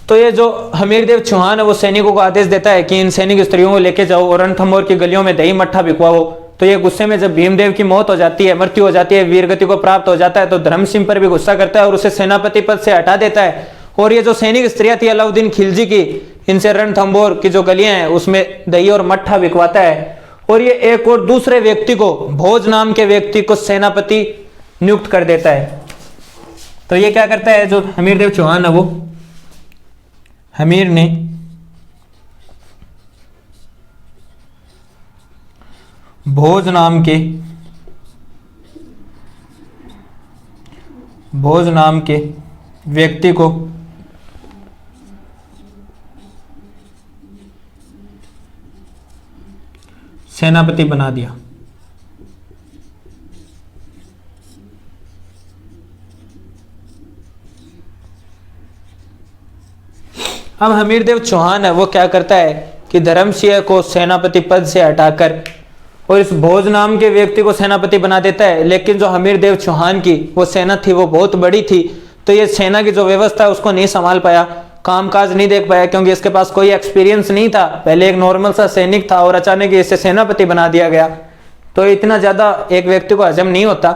तो ये जो हमीरदेव चौहान है वो सैनिकों को आदेश देता है कि इन सैनिक स्त्रियों को लेके जाओ और रणथंभौर की गलियों में दही मट्ठा बिकवाओ। तो ये गुस्से में जब भीमदेव की मौत हो जाती है, मृत्यु हो जाती है, वीरगति को प्राप्त हो जाता है, तो धर्म सिंह पर भी गुस्सा करता है और उसे सेनापति पद से हटा देता है। और ये जो सैनिक स्त्रियां थी अलाउद्दीन खिलजी की, इनसे रणथंभौर की जो गलियां हैं उसमें दही और मट्ठा बिकवाता है। और ये एक और दूसरे व्यक्ति को, भोज नाम के व्यक्ति को सेनापति नियुक्त कर देता है। तो ये क्या करता है, जो हमीरदेव चौहान है वो हमीर ने भोज नाम के व्यक्ति को सेनापति बना दिया। अब हमीरदेव चौहान है वो क्या करता है कि धर्मसिंह को सेनापति पद से हटाकर और इस भोज नाम के व्यक्ति को सेनापति बना देता है। लेकिन जो हमीरदेव चौहान की वो सेना थी वो बहुत बड़ी थी, तो ये सेना की जो व्यवस्था है उसको नहीं संभाल पाया, कामकाज नहीं देख पाया, क्योंकि इसके पास कोई एक्सपीरियंस नहीं था। पहले एक नॉर्मल सा सैनिक था और अचानक इसे सेनापति बना दिया गया, तो इतना ज्यादा एक व्यक्ति को हजम नहीं होता।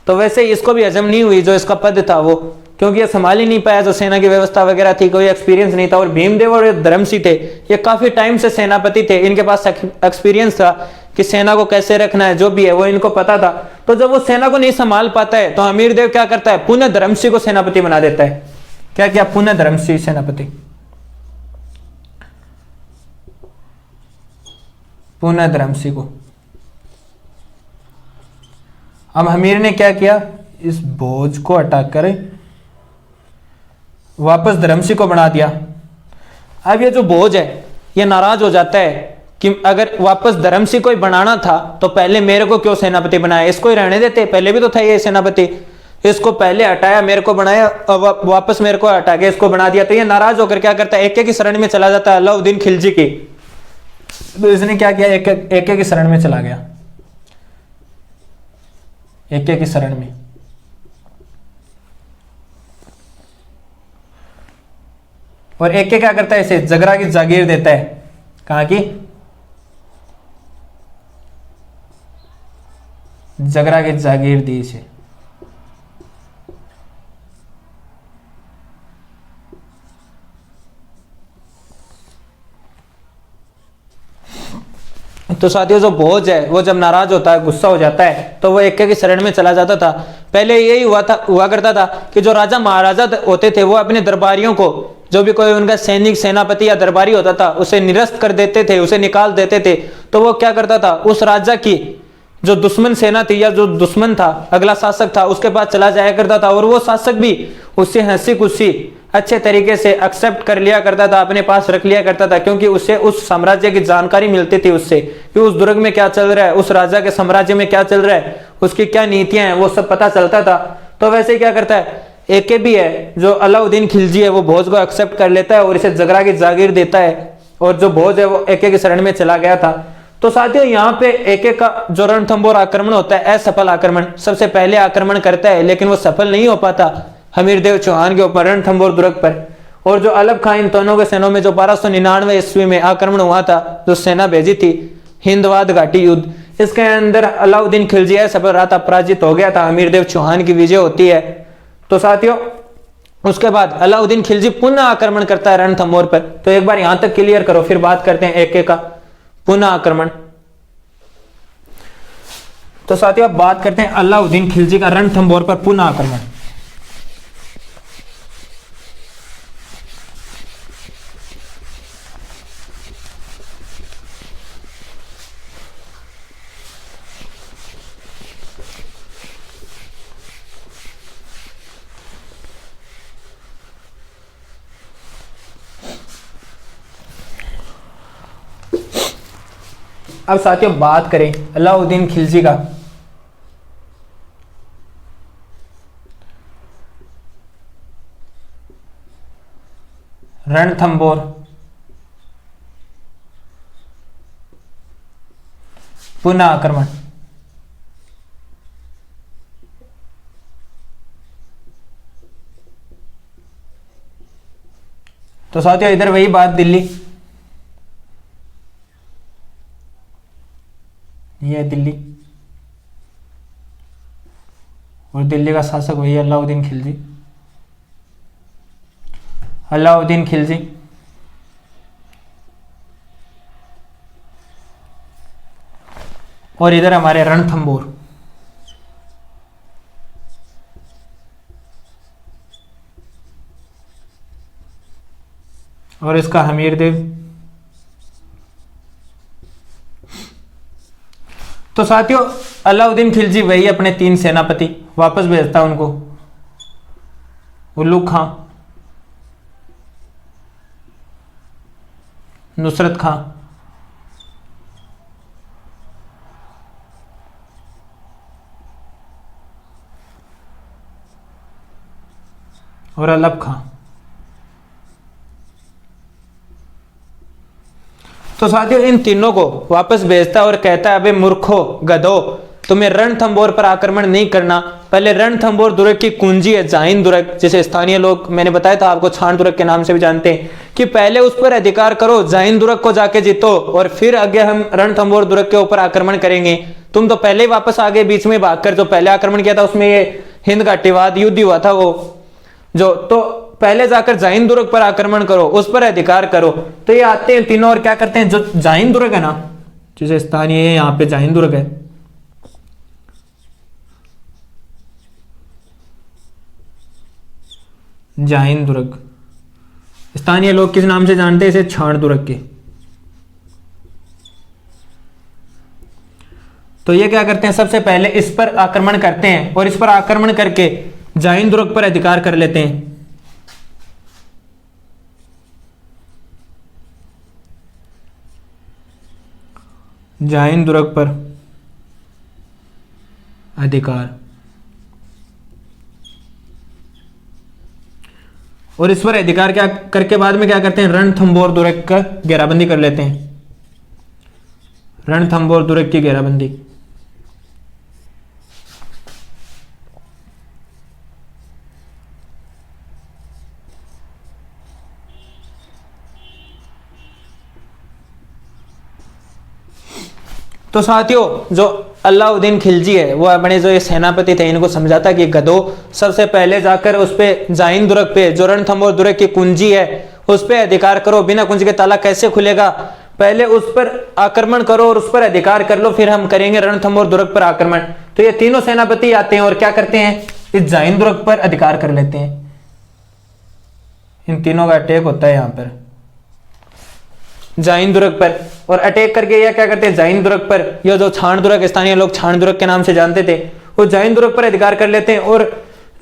तो वैसे इसको भी हजम नहीं हुई जो इसका पद था वो, क्योंकि ये संभाल ही नहीं पाया, जो सेना की व्यवस्था वगैरह थी, कोई एक्सपीरियंस नहीं था। और भीमदेव और धर्मसिंह थे, ये काफी टाइम से सेनापति थे, इनके पास एक्सपीरियंस था कि सेना को कैसे रखना है, जो भी है वो इनको पता था। तो जब वो सेना को नहीं संभाल पाता है तो हमीरदेव क्या करता है, पुनः धर्मसिंह को सेनापति बना देता है। क्या किया? पुनः धर्मसिंह सेनापति, पुनः धर्मसिंह को। अब हमीर ने क्या किया, इस भोज को हटाकर वापस धर्मसिंह को बना दिया। अब ये जो भोज है ये नाराज हो जाता है कि अगर वापस धर्मसिंह को ही बनाना था तो पहले मेरे को क्यों सेनापति बनाया, इसको ही रहने देते, पहले भी तो था ये सेनापति, इसको पहले हटाया, मेरे को बनाया, वापस मेरे को हटा के इसको बना दिया। तो ये नाराज होकर क्या करता है, एक एक की शरण में चला जाता है अलाउद्दीन खिलजी की। तो इसने क्या किया, एक एक की शरण में चला गया, एक एक की शरण में। और एक क्या करता है, इसे जगरा की जागीर देता है। कहां की? जगरा की जागीर दी इसे। तो साथियों जो भोज है वो जब नाराज होता है, गुस्सा हो जाता है, तो वो एक की शरण में चला जाता था। पहले यही हुआ करता था कि जो राजा महाराजा होते थे वो अपने दरबारियों को, जो भी कोई उनका सैनिक, सेनापति या दरबारी होता था, उसे निरस्त कर देते थे, उसे निकाल देते थे। तो वो क्या करता था, उस राजा की जो दुश्मन सेना थी या जो दुश्मन था, अगला शासक था, उसके पास चला जाया करता था। और वो शासक भी उससे हंसी खुशी अच्छे तरीके से एक्सेप्ट कर लिया करता था, अपने पास रख लिया करता था, क्योंकि उससे उस साम्राज्य की जानकारी मिलती थी, उससे कि उस दुर्ग में क्या चल रहा है, उस राजा के साम्राज्य में क्या चल रहा है, उसकी क्या नीतियां हैं, वो सब पता चलता था। तो वैसे क्या करता है, एक भी है जो अलाउद्दीन खिलजी है वो भोज को एक्सेप्ट कर लेता है और इसे जगरा की जागीर देता है। और जो भोज है वो एक की शरण में चला गया था। तो साथियों यहाँ पे एक का जो रणथंभौर आक्रमण होता है, असफल आक्रमण, सबसे पहले आक्रमण करता है लेकिन वो सफल नहीं हो पाता हमीरदेव चौहान के ऊपर, रणथंभौर दुर्ग पर। और जो अलग खां, इन दोनों के सेनों में जो 1299 ईस्वी में आक्रमण हुआ था, जो सेना भेजी थी, हिंदवाद घाटी युद्ध, इसके अंदर अलाउद्दीन खिलजी असफल रहा था, पराजित हो गया था, हमीरदेव चौहान की विजय होती है। तो साथियों उसके बाद अलाउद्दीन खिलजी पुनः आक्रमण करता है रणथंभौर पर। तो एक बार यहां तक क्लियर करो, फिर बात करते हैं एक का पुनः आक्रमण। तो साथियों अब बात करते हैं अलाउद्दीन खिलजी का रणथंभौर पर पुनः आक्रमण। अब साथियों बात करें अलाउद्दीन खिलजी का, रणथंबोर, पुनः आक्रमण। तो साथियों इधर वही बात, दिल्ली, ये है दिल्ली, और दिल्ली का शासक वही अलाउद्दीन खिलजी, अलाउद्दीन खिलजी। और इधर हमारे रणथंबोर, और इसका हमीरदेव। तो साथियों अलाउद्दीन खिलजी वही अपने 3 सेनापति वापस भेजता उनको, उल्लू खां, नुसरत खां और अलब खां। तो साथियों इन तीनों को वापस भेजता और कहता है, अबे मूर्खो, गधो, तुम्हें रणथंबोर पर आक्रमण नहीं करना, पहले रणथंबोर दुर्ग की कुंजी है जाइन दुर्ग, जिसे स्थानीय लोग, मैंने बताया था आपको, छाण दुर्ग के नाम से भी जानते हैं, कि पहले उस पर अधिकार करो, जाइन दुर्ग को जाके जीतो, और फिर आगे हम रणथंबोर दुर्ग के ऊपर आक्रमण करेंगे। तुम तो पहले ही वापस आ गए, बीच में भागकर, जो पहले आक्रमण किया था उसमें ये हिंद घाटीवाद युद्ध हुआ था वो जो, तो पहले जाकर जाइन दुर्ग पर आक्रमण करो, उस पर अधिकार करो। तो ये आते हैं तीनों और क्या करते हैं, जो जाइन दुर्ग है ना, जैसे स्थानीय है, यहाँ पे जाइन दुर्ग है, जाइन दुर्ग, स्थानीय लोग किस नाम से जानते हैं इसे, छाण दुर्ग के। तो ये क्या करते हैं, सबसे पहले इस पर आक्रमण करते हैं, और इस पर आक्रमण करके जाइन दुर्ग पर अधिकार कर लेते हैं। जाइन दुर्ग पर अधिकार, और इस पर अधिकार क्या करके बाद में क्या करते हैं, रणथंबोर दुर्ग का घेराबंदी कर लेते हैं, रणथंबोर दुर्ग की घेराबंदी। तो साथियों जो अलाउद्दीन खिलजी है वो अपने जो ये सेनापति थे इनको समझाता कि गधो, सबसे पहले जाकर उस पे जाइन दुर्ग पे, जो रणथंबोर दुर्ग की कुंजी है, उस पे अधिकार करो, बिना कुंजी के ताला कैसे खुलेगा, पहले उस पर आक्रमण करो और उस पर अधिकार कर लो, फिर हम करेंगे रणथंबोर दुर्ग पर आक्रमण। तो ये तीनों सेनापति आते हैं और क्या करते हैं, इस जाइन दुर्ग पर अधिकार कर लेते हैं। इन तीनों का अटैक होता है यहाँ पर जाइन दुर्ग पर, और अटैक करके यह क्या करते हैं, जाइन दुर्ग पर, यह जो छाण दुर्ग, स्थानीय लोग छाण दुर्ग के नाम से जानते थे, वो जाइन दुर्ग पर अधिकार कर लेते हैं और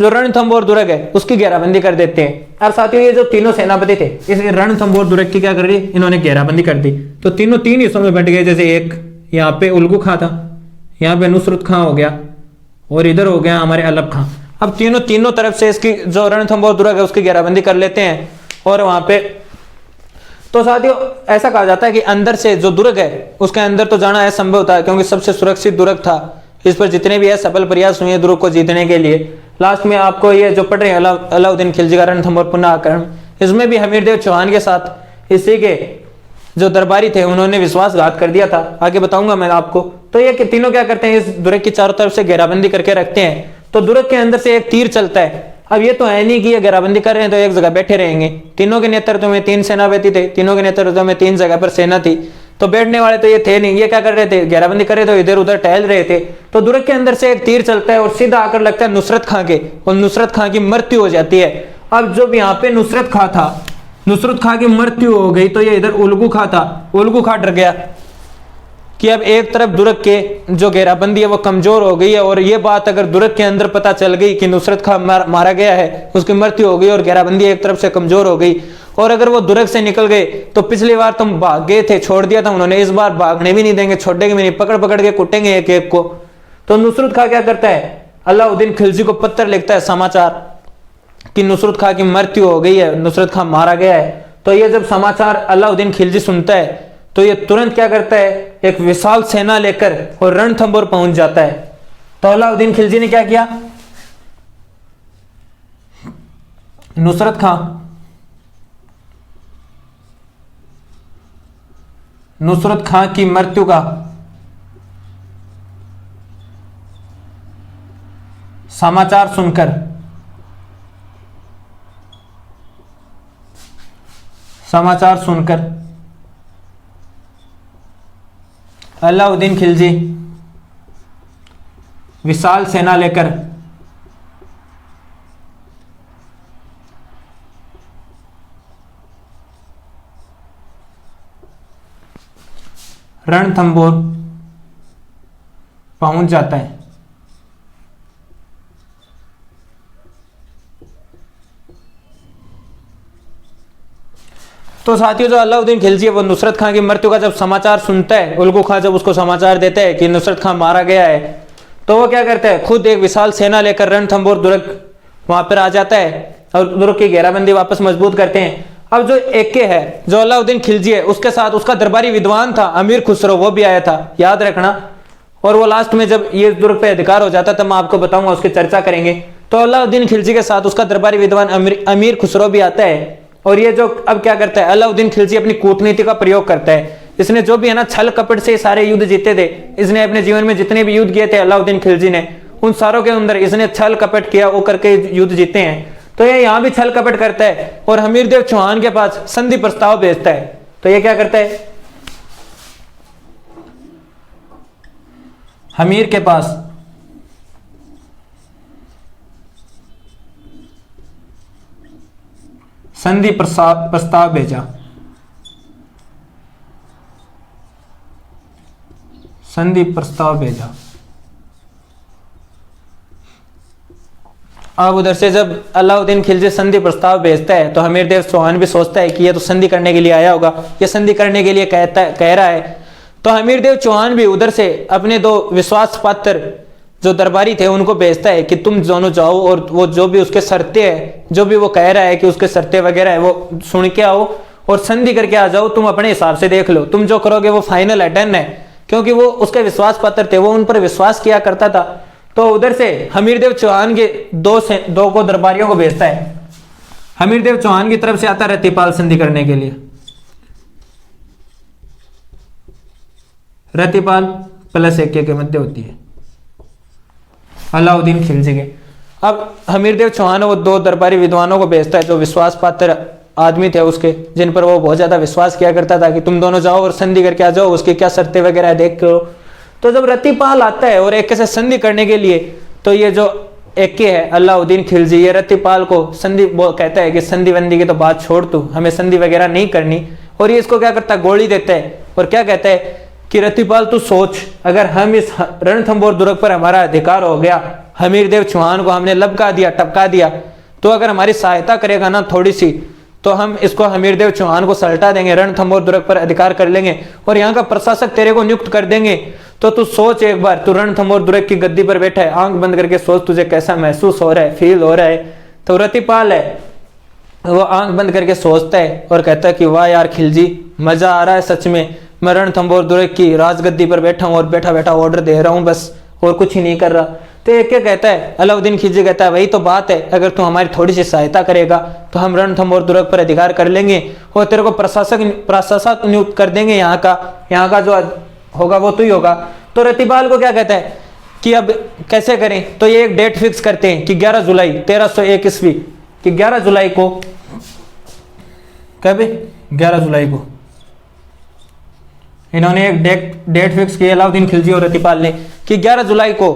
जो रणथंबोर दुर्ग है उसकी घेराबंदी कर देते हैं। अब साथियों ये जो तीनों सेनापति थे इस रणथंबोर दुर्ग की क्या कर दी, इन्होंने घेराबंदी कर दी। तो तीनों 3 हिस्सों में बंट गए, जैसे एक यहाँ पे उल्गू खां था, यहाँ पे नुसरत खां हो गया, और इधर हो गया हमारे अलब खां। अब तीनों तरफ से इसकी जो रणथंबोर दुर्ग है उसकी घेराबंदी कर लेते हैं, और वहां पे तो साथियों ऐसा कहा जाता है कि अंदर से जो दुर्ग है उसके अंदर तो जाना असंभव था, क्योंकि सबसे सुरक्षित दुर्ग था। इस पर जितने भी है सफल प्रयास हुए दुर्ग को जीतने के लिए। लास्ट में आपको ये जो पढ़ रहे हैं अलाउद्दीन खिलजी का रणथंबोर पुनः आक्रमण, इसमें भी हमीरदेव चौहान के साथ इसी के जो दरबारी थे उन्होंने विश्वासघात कर दिया था, आगे बताऊंगा मैं आपको। तो ये तीनों क्या करते हैं, इस दुर्ग की चारों तरफ से घेराबंदी करके रखते हैं। तो दुर्ग के अंदर से एक तीर चलता है। अब ये तो है नहीं कि ये घेराबंदी कर रहे हैं तो एक जगह बैठे रहेंगे। तीनों के नेतृत्व में 3 सेनापति थे, तीनों के नेतृत्व में 3 जगह पर सेना थी, तो बैठने वाले तो ये थे नहीं। ये क्या कर रहे थे, घेराबंदी कर रहे थे, इधर उधर टहल रहे थे। तो दुर्ग के अंदर से एक तीर चलता है और सीधा आकर लगता है नुसरत खां के, और नुसरत खां की मृत्यु हो जाती है। अब जब यहाँ पे नुसरत खां था, नुसरत खां की मृत्यु हो गई, तो ये इधर उल्गू खां था, उल्गू खां डर गया कि अब एक तरफ दुर्ग के जो घेराबंदी है वो कमजोर हो गई है, और ये बात अगर दुर्ग के अंदर पता चल गई कि नुसरत खां मारा गया है, उसकी मृत्यु हो गई और घेराबंदी एक तरफ से कमजोर हो गई, और अगर वो दुर्ग से निकल गए तो पिछली बार तुम भाग गए थे, छोड़ दिया था उन्होंने, इस बार भागने भी नहीं देंगे, छोड़ेंगे भी नहीं, पकड़ पकड़ के कुटेंगे एक एक को। तो नुसरत खां क्या करता है, अलाउद्दीन खिलजी को पत्र लिखता है समाचार कि नुसरत खां की मृत्यु हो गई है, नुसरत खां मारा गया है। तो ये जब समाचार अलाउद्दीन खिलजी सुनता है तो ये तुरंत क्या करता है, एक विशाल सेना लेकर और रणथंभौर पहुंच जाता है। तो अलाउद्दीन खिलजी ने क्या किया, नुसरत खां की मृत्यु का समाचार सुनकर अलाउद्दीन खिलजी विशाल सेना लेकर रणथंभौर पहुंच जाता है। तो साथियों, जो अलाउद्दीन खिलजी है वो नुसरत खां की मृत्यु का जब समाचार सुनता है, उल्गू खां जब उसको समाचार देता है कि नुसरत खां मारा गया है, तो वो क्या करता है, खुद एक विशाल सेना लेकर रणथंभौर दुर्ग वहां पर आ जाता है और दुर्ग की घेराबंदी वापस मजबूत करते हैं। अब जो एके है, जो अलाउद्दीन खिलजी है, उसके साथ उसका दरबारी विद्वान था अमीर खुसरो, वो भी आया था, याद रखना। और वो लास्ट में जब ये दुर्ग पे अधिकार हो जाता तब मैं आपको बताऊंगा, उसकी चर्चा करेंगे। तो अलाउद्दीन खिलजी के साथ उसका दरबारी विद्वान अमीर खुसरो भी आता है। और ये जो अब क्या करता है, अलाउद्दीन खिलजी अपनी कूटनीति का प्रयोग करता है। इसने जो भी है ना, छल कपट से सारे युद्ध जीते थे। इसने अपने जीवन में जितने भी युद्ध किए थे अलाउद्दीन खिलजी ने, उन सारों के अंदर इसने छल कपट किया, वो करके युद्ध जीते हैं। तो ये यहां भी छल कपट करता है और हमीरदेव चौहान के पास संधि प्रस्ताव भेजता है। तो ये क्या करता है, हमीर के पास संधि प्रस्ताव भेजा। संधि प्रस्ताव भेजा। अब उधर से जब अलाउद्दीन खिलजी संधि प्रस्ताव भेजता है तो हमीरदेव चौहान भी सोचता है कि ये तो संधि करने के लिए आया होगा, ये संधि करने के लिए कह रहा है। तो हमीरदेव चौहान भी उधर से अपने दो विश्वास पात्र जो दरबारी थे उनको भेजता है कि तुम दोनों जाओ और वो जो भी उसके शर्तें है, जो भी वो कह रहा है कि उसके शर्तें वगैरह है, वो सुन के आओ और संधि करके आ जाओ। तुम अपने हिसाब से देख लो, तुम जो करोगे वो फाइनल है, डन है। क्योंकि वो उसके विश्वास पात्र थे, वो उन पर विश्वास किया करता था। तो उधर से हमीरदेव चौहान के दो को दरबारियों को भेजता है। हमीरदेव चौहान की तरफ से आता है रतिपाल संधि करने के लिए। रतिपाल प्लस एक के मध्य होती है अलाउद्दीन खिलजी के। अब हमीरदेव चौहान वो दो दरबारी विद्वानों को भेजता है जो विश्वास पात्र आदमी थे उसके, जिन पर वो बहुत ज्यादा विश्वास किया करता था कि तुम दोनों जाओ और संधि करके आ जाओ, उसकी क्या शर्तें वगैरह देख करो। तो जब रतिपाल आता है और एक से संधि करने के लिए, तो ये जो एक है अलाउद्दीन खिलजी, ये रतिपाल को संधि कहता है कि संधि वंदी की तो बात छोड़, तू हमें संधि वगैरह नहीं करनी। और ये इसको क्या करता है, गोली देता है और क्या कहता है कि रतिपाल तू सोच, अगर हम इस रणथंभौर दुर्ग पर हमारा अधिकार हो गया, हमीरदेव चौहान को हमने लपका दिया, टपका दिया, तो अगर हमारी सहायता करेगा ना थोड़ी सी, तो हम इसको हमीरदेव चौहान को सल्टा देंगे, रणथंभौर दुर्ग पर अधिकार कर लेंगे और यहाँ का प्रशासक तेरे को नियुक्त कर देंगे। तो तू सोच एक बार, तू रणथंभौर दुर्ग की गद्दी पर बैठा है, आंख बंद करके सोच तुझे कैसा महसूस हो रहा है, फील हो रहा है। तो रतिपाल है वो आंख बंद करके सोचता है और कहता है कि वाह यार खिलजी, मजा आ रहा है सच में, मैं रणथंभौर दुर्ग की राजगद्दी पर बैठा हूँ और बैठा बैठा ऑर्डर दे रहा हूँ बस, और कुछ ही नहीं कर रहा। तो एक क्या कहता है, अलाउद्दीन खिलजी कहता है वही तो बात है, अगर तू हमारी थोड़ी सी सहायता करेगा तो हम रणथंभौर दुर्ग पर अधिकार कर लेंगे और तेरे को प्रशासक नियुक्त कर देंगे, यहाँ का जो होगा वो तू ही होगा। तो रतिपाल को क्या कहता है कि अब कैसे करें, तो ये एक डेट फिक्स करते हैं कि 11 जुलाई 1301 ईस्वी कि 11 जुलाई को, कब 11 जुलाई को इन्होंने एक डेट फिक्स की अलाउद्दीन खिलजी और रतिपाल ने कि 11 जुलाई को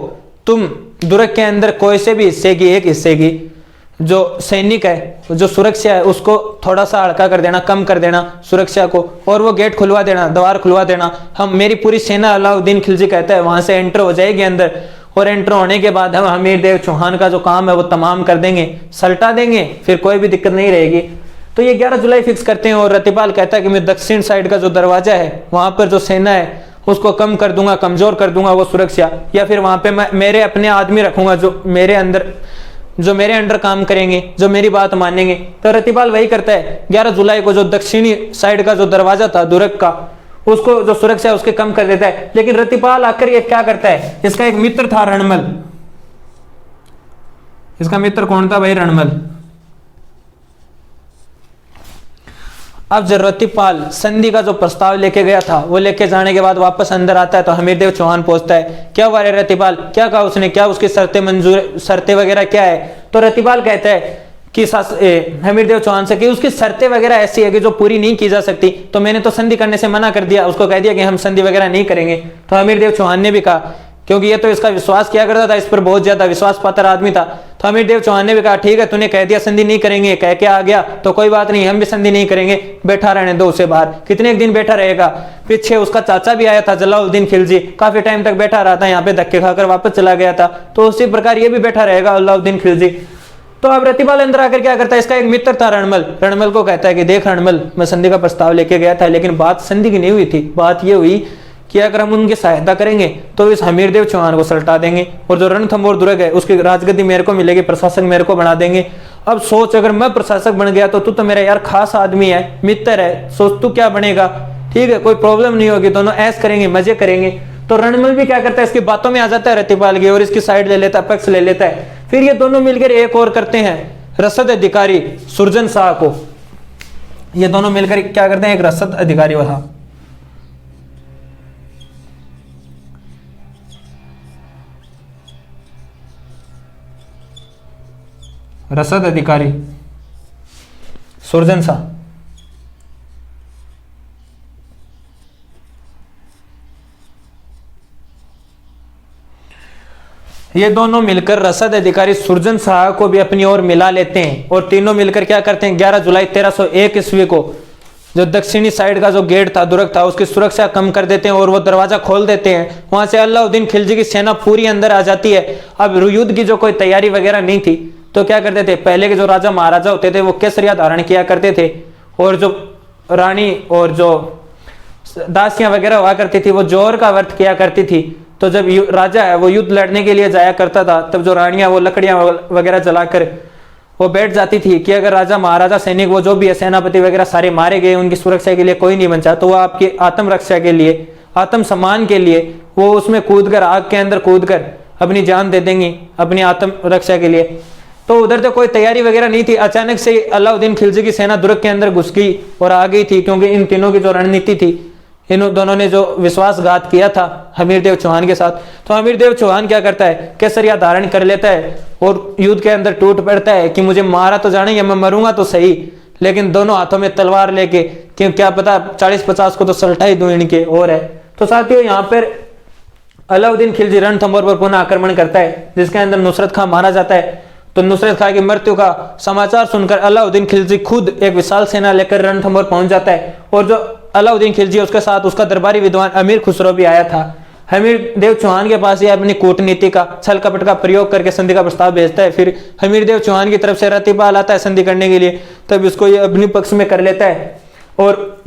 तुम दुर्ग के अंदर कोई से भी हिस्से की, एक हिस्से की जो सैनिक है, जो सुरक्षा है, उसको थोड़ा सा हल्का कर देना, कम कर देना सुरक्षा को, और वो गेट खुलवा देना, द्वार खुलवा देना। हम मेरी पूरी सेना, अलाउद्दीन खिलजी कहता है, वहां से एंटर हो जाएगी अंदर, और एंटर होने के बाद हम हमीरदेव चौहान का जो काम है वो तमाम कर देंगे, सल्टा देंगे, फिर कोई भी दिक्कत नहीं रहेगी। तो ये 11 जुलाई फिक्स करते हैं और रतिपाल कहता है कि मैं दक्षिण साइड का जो दरवाजा है वहां पर जो सेना है उसको कम कर दूंगा, कमजोर कर दूंगा वो सुरक्षा, या फिर वहां पे मैं मेरे अपने आदमी रखूंगा जो मेरे अंडर काम करेंगे, जो मेरी बात मानेंगे। तो रतिपाल वही करता है, 11 जुलाई को जो दक्षिणी साइड का जो दरवाजा था दुर्ग का, उसको जो सुरक्षा है उसके कम कर देता है। लेकिन रतिपाल आकर ये क्या करता है, इसका एक मित्र था रणमल। इसका मित्र कौन था भाई? रणमल। अब जब रतिपाल संधि का जो प्रस्ताव लेके गया था वो लेके जाने के बाद वापस अंदर आता है तो हमीरदेव चौहान पहुंचता है। क्या हुआ रे रतिपाल, क्या कहा उसने, क्या उसकी शर्तें वगैरह क्या है? तो रतिपाल कहता है कि हमीरदेव चौहान से कि उसकी शर्तें वगैरह ऐसी है कि जो पूरी नहीं की जा सकती, तो मैंने तो संधि करने से मना कर दिया, उसको कह दिया कि हम संधि वगैरह नहीं करेंगे। तो हमीरदेव चौहान ने भी कहा, क्योंकि ये तो इसका विश्वास किया करता था, इस पर बहुत ज्यादा विश्वास पात्र आदमी था, तो हमीरदेव चौहान ने भी कहा ठीक है, तूने कह दिया संधि नहीं करेंगे, कह के आ गया तो कोई बात नहीं, हम भी संधि नहीं करेंगे, बैठा रहने दो उसे बाहर। कितने एक दिन बैठा रहेगा? पीछे उसका चाचा भी आया था जलाउद्दीन खिलजी, काफी टाइम तक बैठा रहा था यहाँ पे, धक्के खाकर वापस चला गया था, तो उसी प्रकार ये भी बैठा रहेगा अलाउद्दीन खिलजी। तो अब रतिपाल अंदर आकर क्या करता है, इसका एक मित्र था रणमल, रणमल को कहता है कि देख रणमल, मैं संधि का प्रस्ताव लेके गया था लेकिन बात संधि की नहीं हुई थी, बात ये हुई कि अगर हम उनकी सहायता करेंगे तो इस हमीरदेव चौहान को सल्टा देंगे और जो रणथंभौर दुर्ग है उसकी राजगद्दी मेरे को मिलेगी, प्रशासक मेरे को बना देंगे। अब सोच, अगर मैं प्रशासक बन गया तो तू तो मेरा यार खास आदमी है, मित्र है, सोच तू क्या बनेगा, ठीक है कोई प्रॉब्लम नहीं होगी, दोनों ऐश करेंगे, मजे करेंगे। तो रणमल भी क्या करता है, इसकी बातों में आ जाता है रतिपाल की और इसकी साइड ले लेता है, पक्ष ले लेता है। फिर ये दोनों मिलकर एक और करते हैं, रसद अधिकारी सुरजन शाह को, ये दोनों मिलकर क्या करते हैं, एक रसद अधिकारी वहां, रसद अधिकारी सुरजन शाह, ये दोनों मिलकर रसद अधिकारी सुरजन शाह को भी अपनी ओर मिला लेते हैं और तीनों मिलकर क्या करते हैं, 11 जुलाई 1301 ईस्वी को जो दक्षिणी साइड का जो गेट था दुर्ग था उसकी सुरक्षा कम कर देते हैं और वो दरवाजा खोल देते हैं। वहां से अलाउद्दीन खिलजी की सेना पूरी अंदर आ जाती है। अब युद्ध की जो कोई तैयारी वगैरह नहीं थी तो क्या करते थे, पहले के जो राजा महाराजा होते थे वो केसरिया धारण किया करते थे और जो रानी और जो दासियां वगैरह हुआ करती थी वो जोहर का व्रत किया करती थी। तो जब राजा है वो युद्ध लड़ने के लिए जाया करता था तब जो रानियां वो लकड़ियां वगैरह जलाकर वो बैठ जाती थी कि अगर राजा महाराजा सैनिक वो जो भी है सेनापति वगैरह सारे मारे गए, उनकी सुरक्षा के लिए कोई नहीं बचा, तो वो आपकी आत्मरक्षा के लिए, आत्म सम्मान के लिए वो उसमें कूदकर, आग के अंदर कूदकर अपनी जान दे देंगी अपनी आत्म रक्षा के लिए। तो उधर तो कोई तैयारी वगैरह नहीं थी, अचानक से अलाउद्दीन खिलजी की सेना दुर्ग के अंदर घुस गई और आ गई थी, क्योंकि इन तीनों की जो रणनीति थी, इन दोनों ने जो विश्वासघात किया था हमीरदेव चौहान के साथ। तो हमीरदेव चौहान क्या करता है, केसरिया धारण कर लेता है और युद्ध के अंदर टूट पड़ता है कि मुझे मारा तो जाने, या मैं मरूंगा तो सही, लेकिन दोनों हाथों में तलवार लेके, क्यों क्या पता 40-50 को तो सल्टा ही दूं इनके और है। तो साथियों यहाँ पर अलाउद्दीन खिलजी रणथंभौर पर पुनः आक्रमण करता है जिसके अंदर नुसरत खां मारा जाता है। तो नुसरत खां की मृत्यु का समाचार सुनकर अलाउद्दीन खिलजी खुद एक विशाल सेना लेकर रणथंभौर पहुंच जाता है और जो अलाउद्दीन खिलजी उसके साथ उसका दरबारी विद्वान अमीर खुसरो भी आया था। हमीरदेव चौहान के पास ये अपनी कूटनीति का, छल कपट का प्रयोग करके संधि का प्रस्ताव भेजता है। फिर हमीरदेव चौहान की तरफ से रतिपाल आता है संधि करने के लिए, तब इसको ये अपने पक्ष में कर लेता है और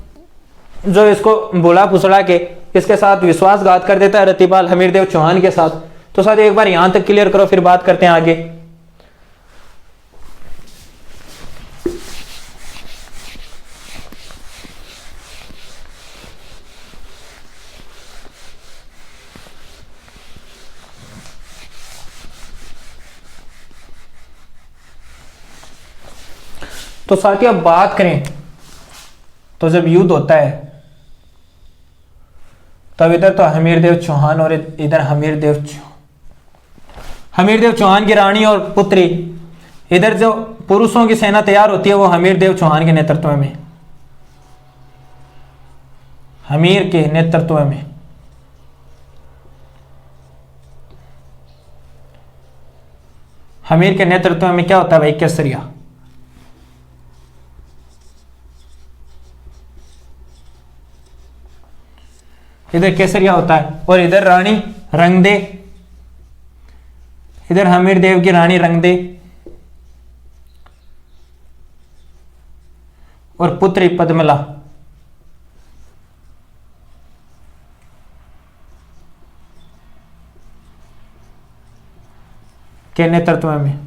जो इसको बुला फुसला के इसके साथ विश्वासघात कर देता है रतिपाल हमीरदेव चौहान के साथ। तो साथ एक बार यहां तक क्लियर करो, फिर बात करते हैं आगे। तो साथियों अब बात करें तो जब युद्ध होता है तब इधर तो हमीरदेव चौहान और इधर हमीरदेव चौहान की रानी और पुत्री, इधर जो पुरुषों की सेना तैयार होती है वो हमीरदेव चौहान के नेतृत्व में, हमीर के नेतृत्व में। हमीर के नेतृत्व में क्या होता है भाई, केसरिया। इधर केसरिया होता है और इधर रानी रंगदे, इधर हमीरदेव की रानी रंगदे और पुत्री पद्मला के नेतृत्व में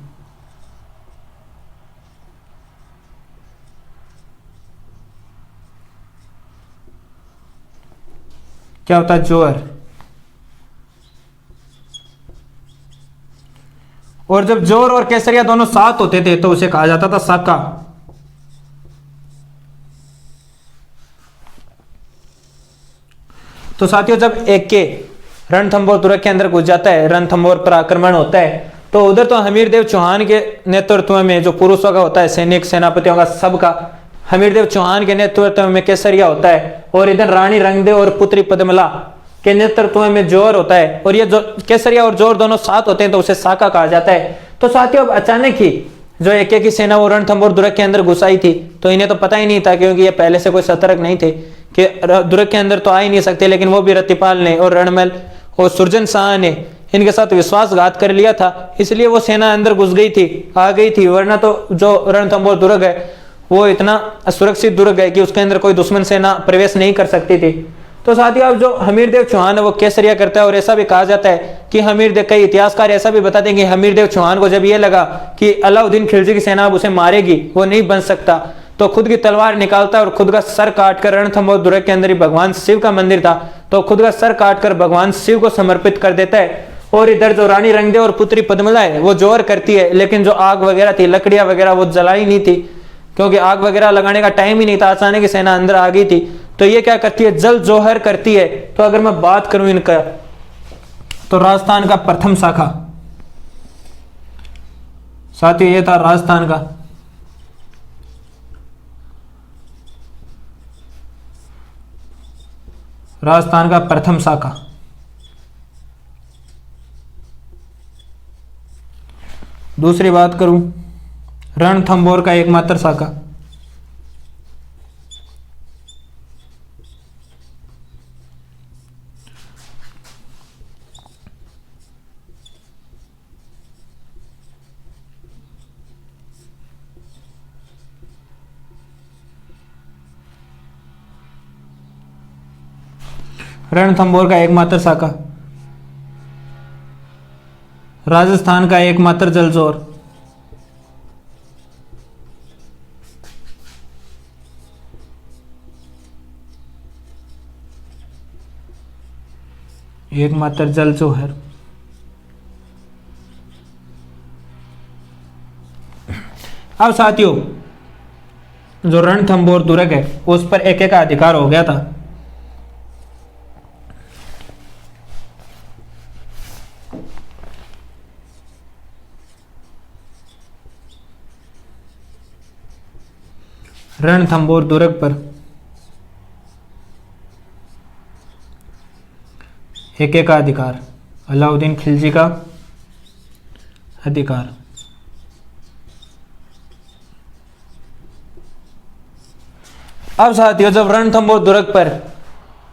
क्या होता है? जोर। और जब जोर और केसरिया दोनों साथ होते थे तो उसे कहा जाता था साका। तो साथियों, जब एक के रणथंभौर दुर्ग के अंदर घुस जाता है, रणथंभौर पर आक्रमण होता है, तो उधर तो हमीरदेव चौहान के नेतृत्व में जो पुरुषों का होता है, सैनिक सेनापतियों का सबका, हमीरदेव चौहान के नेतृत्व में केसरिया होता है, और इधर रानी रंगदेव और पुत्री पद्मला के नेतृत्व में जोर होता है। और ये जो केसरिया और जोर दोनों साथ होते हैं तो उसे साका कहा जाता है। तो साथियों, अब अचानक ही जो एक की सेना वो रणथंभौर दुर्ग के अंदर घुस आई थी, तो इन्हें तो पता ही नहीं था, क्योंकि ये पहले से कोई सतर्क नहीं थे कि दुर्ग के अंदर तो आ ही नहीं सकते, लेकिन वो भी रतिपाल ने और रणमल और सुरजन शाह ने इनके साथ विश्वासघात कर लिया था, इसलिए वो सेना अंदर घुस गई थी, आ गई थी। वरना तो जो रणथंभौर दुर्ग है वो इतना असुरक्षित दुर्ग है कि उसके अंदर कोई दुश्मन सेना प्रवेश नहीं कर सकती थी। तो साथियों, अब जो हमीरदेव चौहान है वो केसरिया करता है, और ऐसा भी कहा जाता है कि हमीरदेव, कई इतिहासकार ऐसा भी बताते हैं कि हमीरदेव चौहान को जब ये लगा कि अलाउद्दीन खिलजी की सेना अब उसे मारेगी, वो नहीं बन सकता, तो खुद की तलवार निकालता है और खुद का सर काटकर, रणथंभौर दुर्ग के अंदर ही भगवान शिव का मंदिर था, तो खुद का सर काटकर भगवान शिव को समर्पित कर देता है। और इधर जो रानी रंगदेव और पुत्री पद्मला है वो जोर करती है, लेकिन जो आग वगैरह थी, लकड़ियां वगैरह वो जलाई नहीं थी, क्योंकि आग वगैरह लगाने का टाइम ही नहीं था, अचानक की सेना अंदर आ गई थी। तो ये क्या करती है? जल जोहर करती है। तो अगर मैं बात करूं इनका, तो राजस्थान का प्रथम शाखा, साथियों ये था राजस्थान का प्रथम शाखा। दूसरी बात करूं, रणथंभौर का एकमात्र शाखा, रणथंभौर का एकमात्र शाखा, राजस्थान का एकमात्र जलजोर, एकमात्र जलजोहर। अब साथियों, जो रणथंभौर दुर्ग है उस पर एक का अधिकार हो गया था। रणथंभौर दुर्ग पर एक का अधिकार, अलाउद्दीन खिलजी का अधिकार। अब साथियों, जब रणथंभौर दुर्ग पर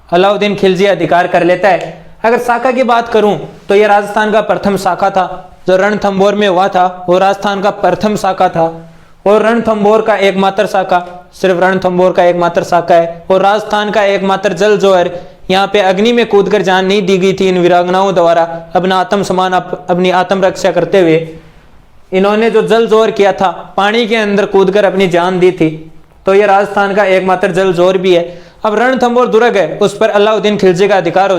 अलाउद्दीन खिलजी अधिकार कर लेता है, अगर शाखा की बात करूं तो यह राजस्थान का प्रथम शाखा था। जो रणथंभौर में हुआ था वो राजस्थान का प्रथम शाखा था, और रणथंभौर का एकमात्र शाखा, सिर्फ रणथंभौर का एकमात्र शाखा है, और राजस्थान का एकमात्र जल जोहर। यहाँ पे अग्नि में कूदकर जान नहीं दी गई थी इन वीरांगनाओं द्वारा, अपना आत्मसम्मान, अपनी आत्म रक्षा करते हुए इन्होंने जो जल जोहर किया था, पानी के अंदर कूदकर अपनी जान दी थी। तो ये राजस्थान का एकमात्र जल जोहर भी है। अब रणथंभौर दुर्ग है उस पर अलाउद्दीन खिलजी का अधिकार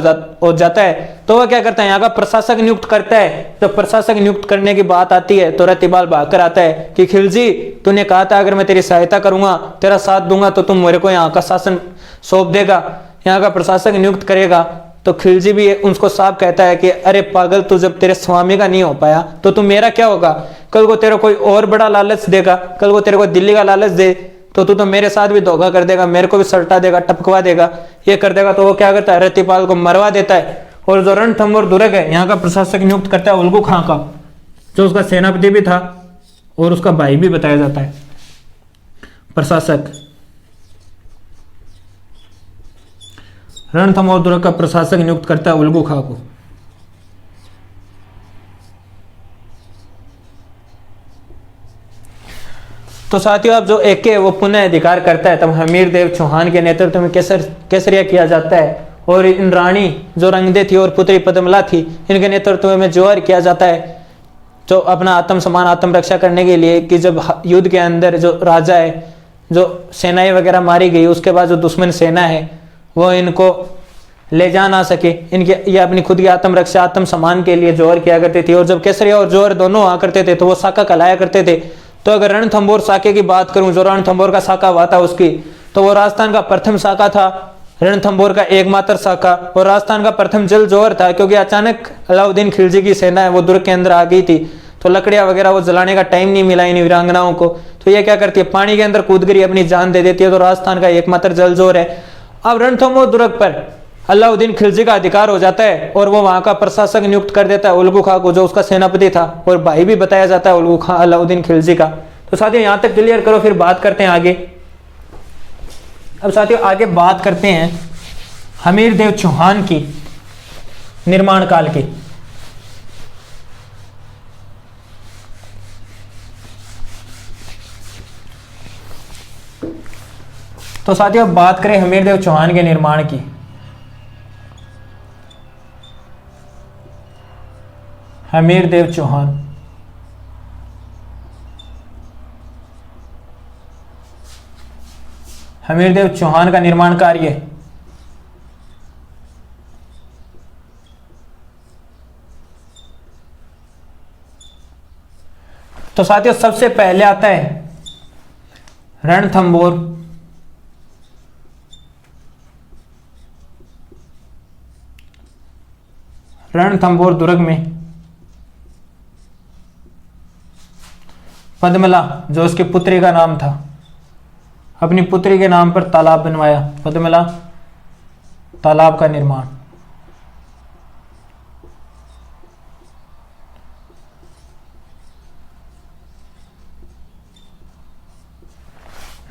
हो जाता है, तो वह क्या करता है? यहाँ का प्रशासक नियुक्त करता है। जब प्रशासक नियुक्त करने की बात आती है तो रतिपाल भागकर आता है कि खिलजी, तूने कहा था अगर मैं तेरी सहायता करूंगा, तेरा साथ दूंगा, तो तुम मेरे को यहाँ का शासन सौंप देगा, यहाँ का प्रशासक नियुक्त करेगा। तो खिलजी भी उसको साफ कहता है कि अरे पागल, तू जब तेरे स्वामी का नहीं हो पाया तो तू मेरा क्या होगा? कल को तेरे कोई और बड़ा लालच देगा, कल को तेरे को दिल्ली का लालच दे तो तू तो मेरे साथ भी धोखा कर देगा, मेरे को भी सल्टा देगा, टपकवा देगा, ये कर देगा। तो वो क्या करता है? रतिपाल को मरवा देता है। और जो रणथंभौर दुर्ग है यहाँ का प्रशासक नियुक्त करता है उल्गू खां का, जो उसका सेनापति भी था और उसका भाई भी बताया जाता है प्रशासक। रणथंभौर दुर्ग का प्रशासक नियुक्त करता है उल्गू खां को। तो साथियों अब जो एके वो पुनः अधिकार करता है, तब हमीर देव चौहान के नेतृत्व में केसरिया किया जाता है और इन रानी जो रंगदे थी और पुत्री पद्मला थी, इनके नेतृत्व में जोहर किया जाता है, जो अपना आत्म सम्मान आत्म रक्षा करने के लिए कि जब युद्ध के अंदर जो राजा है, जो सेनाएं वगैरह मारी गई, उसके बाद जो दुश्मन सेना है वो इनको ले जा ना सके, इनके ये अपनी खुद की आत्म रक्षा आत्म सम्मान के लिए जोहर किया करती थी। और जब केसरिया और जोहर दोनों हुआ करते थे तो वो साका कहलाया करते थे। तो अगर रणथंभौर साके की बात करूं, जो रणथंभौर का साका हुआ था उसकी, तो वो राजस्थान का प्रथम साका था, रणथंभौर का एकमात्र साका, और राजस्थान का प्रथम जल जोहर था, क्योंकि अचानक अलाउद्दीन खिलजी की सेना है वो दुर्ग के अंदर आ गई थी, तो लकड़ियां वगैरह वो जलाने का टाइम नहीं मिला इन वीरांगनाओं को, तो ये क्या करती है, पानी के अंदर कूद कर अपनी जान दे देती है। तो राजस्थान का एकमात्र जल जोहर है। अब रणथंभौर दुर्ग पर अलाउद्दीन खिलजी का अधिकार हो जाता है और वो वहां का प्रशासक नियुक्त कर देता है उल्गू खां को, जो उसका सेनापति था और भाई भी बताया जाता है उल्गू खां अलाउद्दीन खिलजी का। तो साथियों यहां तक क्लियर करो, फिर बात करते हैं आगे। अब साथियों आगे बात करते हैं हमीर देव चौहान की निर्माण काल की। तो साथियों बात करें हमीर देव चौहान के निर्माण की। हमीर देव चौहान हमीर देव चौहान का निर्माण कार्य तो साथियों सबसे पहले आता है रणथंभौर दुर्ग में पद्मला, जो उसकी पुत्री का नाम था, अपनी पुत्री के नाम पर तालाब बनवाया, पद्मला तालाब का निर्माण।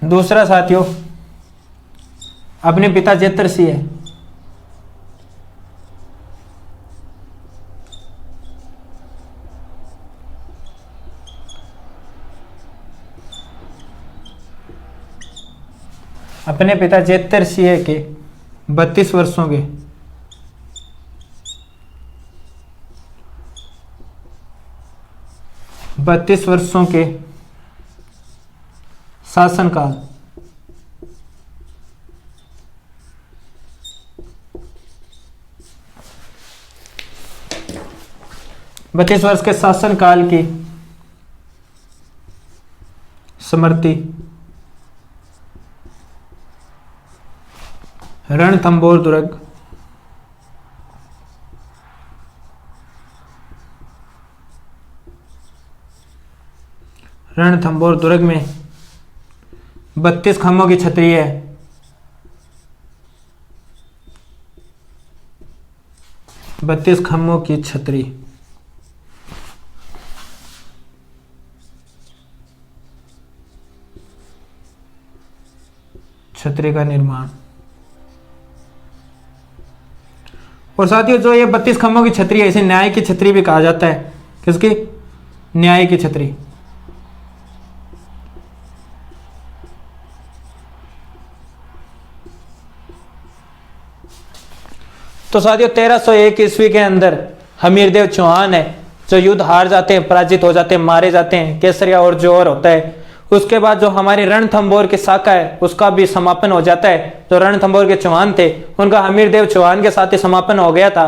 दूसरा साथियों अपने पिता जेतर सिंह अपने पिता जेतर सिंह के 32 वर्षों के शासनकाल 32 वर्ष के शासनकाल की स्मृति रणथंभौर दुर्ग में 32 खम्भों की छतरी है। 32 खम्भों की छतरी का निर्माण। और साथियों जो ये 32 खम्भों की छतरी है, इसे न्याय की छतरी भी कहा जाता है। किसकी? न्याय की छतरी। तो साथियों 1301 ईस्वी के अंदर हमीरदेव चौहान है जो युद्ध हार जाते हैं, पराजित हो जाते हैं, मारे जाते हैं, केसरिया और जोहर होता है। उसके बाद जो हमारी रणथंभौर की शाखा है उसका भी समापन हो जाता है। जो रणथंभौर के चौहान थे उनका हमीरदेव चौहान के साथ ही समापन हो गया था।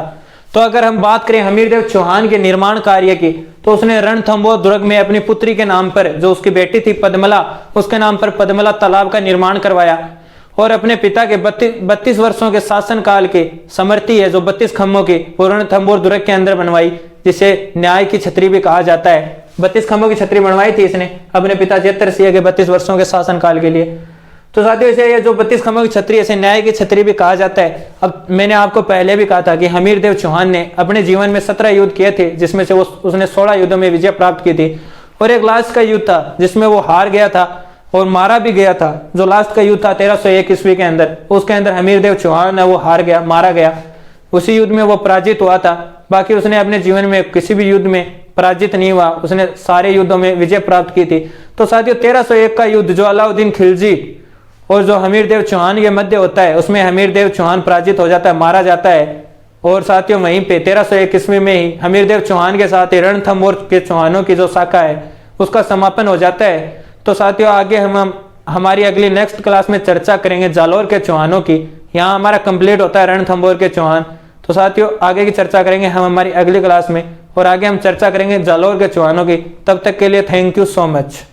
तो अगर हम बात करें हमीरदेव चौहान के निर्माण कार्य की, तो उसने रणथंभौर दुर्ग में अपनी पुत्री के नाम पर, जो उसकी बेटी थी पद्मला, उसके नाम पर पद्मला तालाब का निर्माण करवाया। और अपने पिता के 32 वर्षों के शासनकाल की समृति है जो 32 खम्भों की, वो रणथंभौर दुर्ग के अंदर बनवाई, जिसे न्याय की छतरी भी कहा जाता है। 32 खम्भों की छतरी बनवाई थी इसने अपने पिता जेतर सिंह के 32 वर्षों के शासनकाल के लिए। तो साथियों इसे ये जो 32 खम्भों की छतरी, इसे न्याय की छतरी भी कहा जाता है। अब मैंने आपको पहले भी कहा था कि हमीरदेव चौहान ने अपने जीवन में 17 युद्ध किए थे, जिसमें से उसने 16 युद्धों में विजय प्राप्त की थी। और एक लास्ट का युद्ध था जिसमें वो हार गया था और मारा भी गया था। जो लास्ट का युद्ध था 1301 ईस्वी के अंदर, उसके अंदर हमीरदेव चौहान है वो हार गया, मारा गया। उसी युद्ध में वो पराजित हुआ था। बाकी उसने अपने जीवन में किसी भी युद्ध में पराजित नहीं हुआ, उसने सारे युद्धों में विजय प्राप्त की थी। तो साथियों 1301 का युद्ध जो अलाउद्दीन खिलजी और जो हमीरदेव चौहान के मध्य होता है, उसमें हमीरदेव चौहान पराजित हो जाता है, मारा जाता है। और साथियों वहीं पे 1301 ईस्वी में ही हमीरदेव चौहान के साथ ही रणथंभौर के चौहानों की जो शाखा है उसका समापन हो जाता है। तो साथियों आगे हम हमारी अगली नेक्स्ट क्लास में चर्चा करेंगे जालौर के चौहानों की। यहाँ हमारा कंप्लीट होता है रणथंभौर के चौहान। तो साथियों आगे की चर्चा करेंगे हम हमारी अगली क्लास में, और आगे हम चर्चा करेंगे जालौर के चौहानों की। तब तक के लिए थैंक यू सो मच।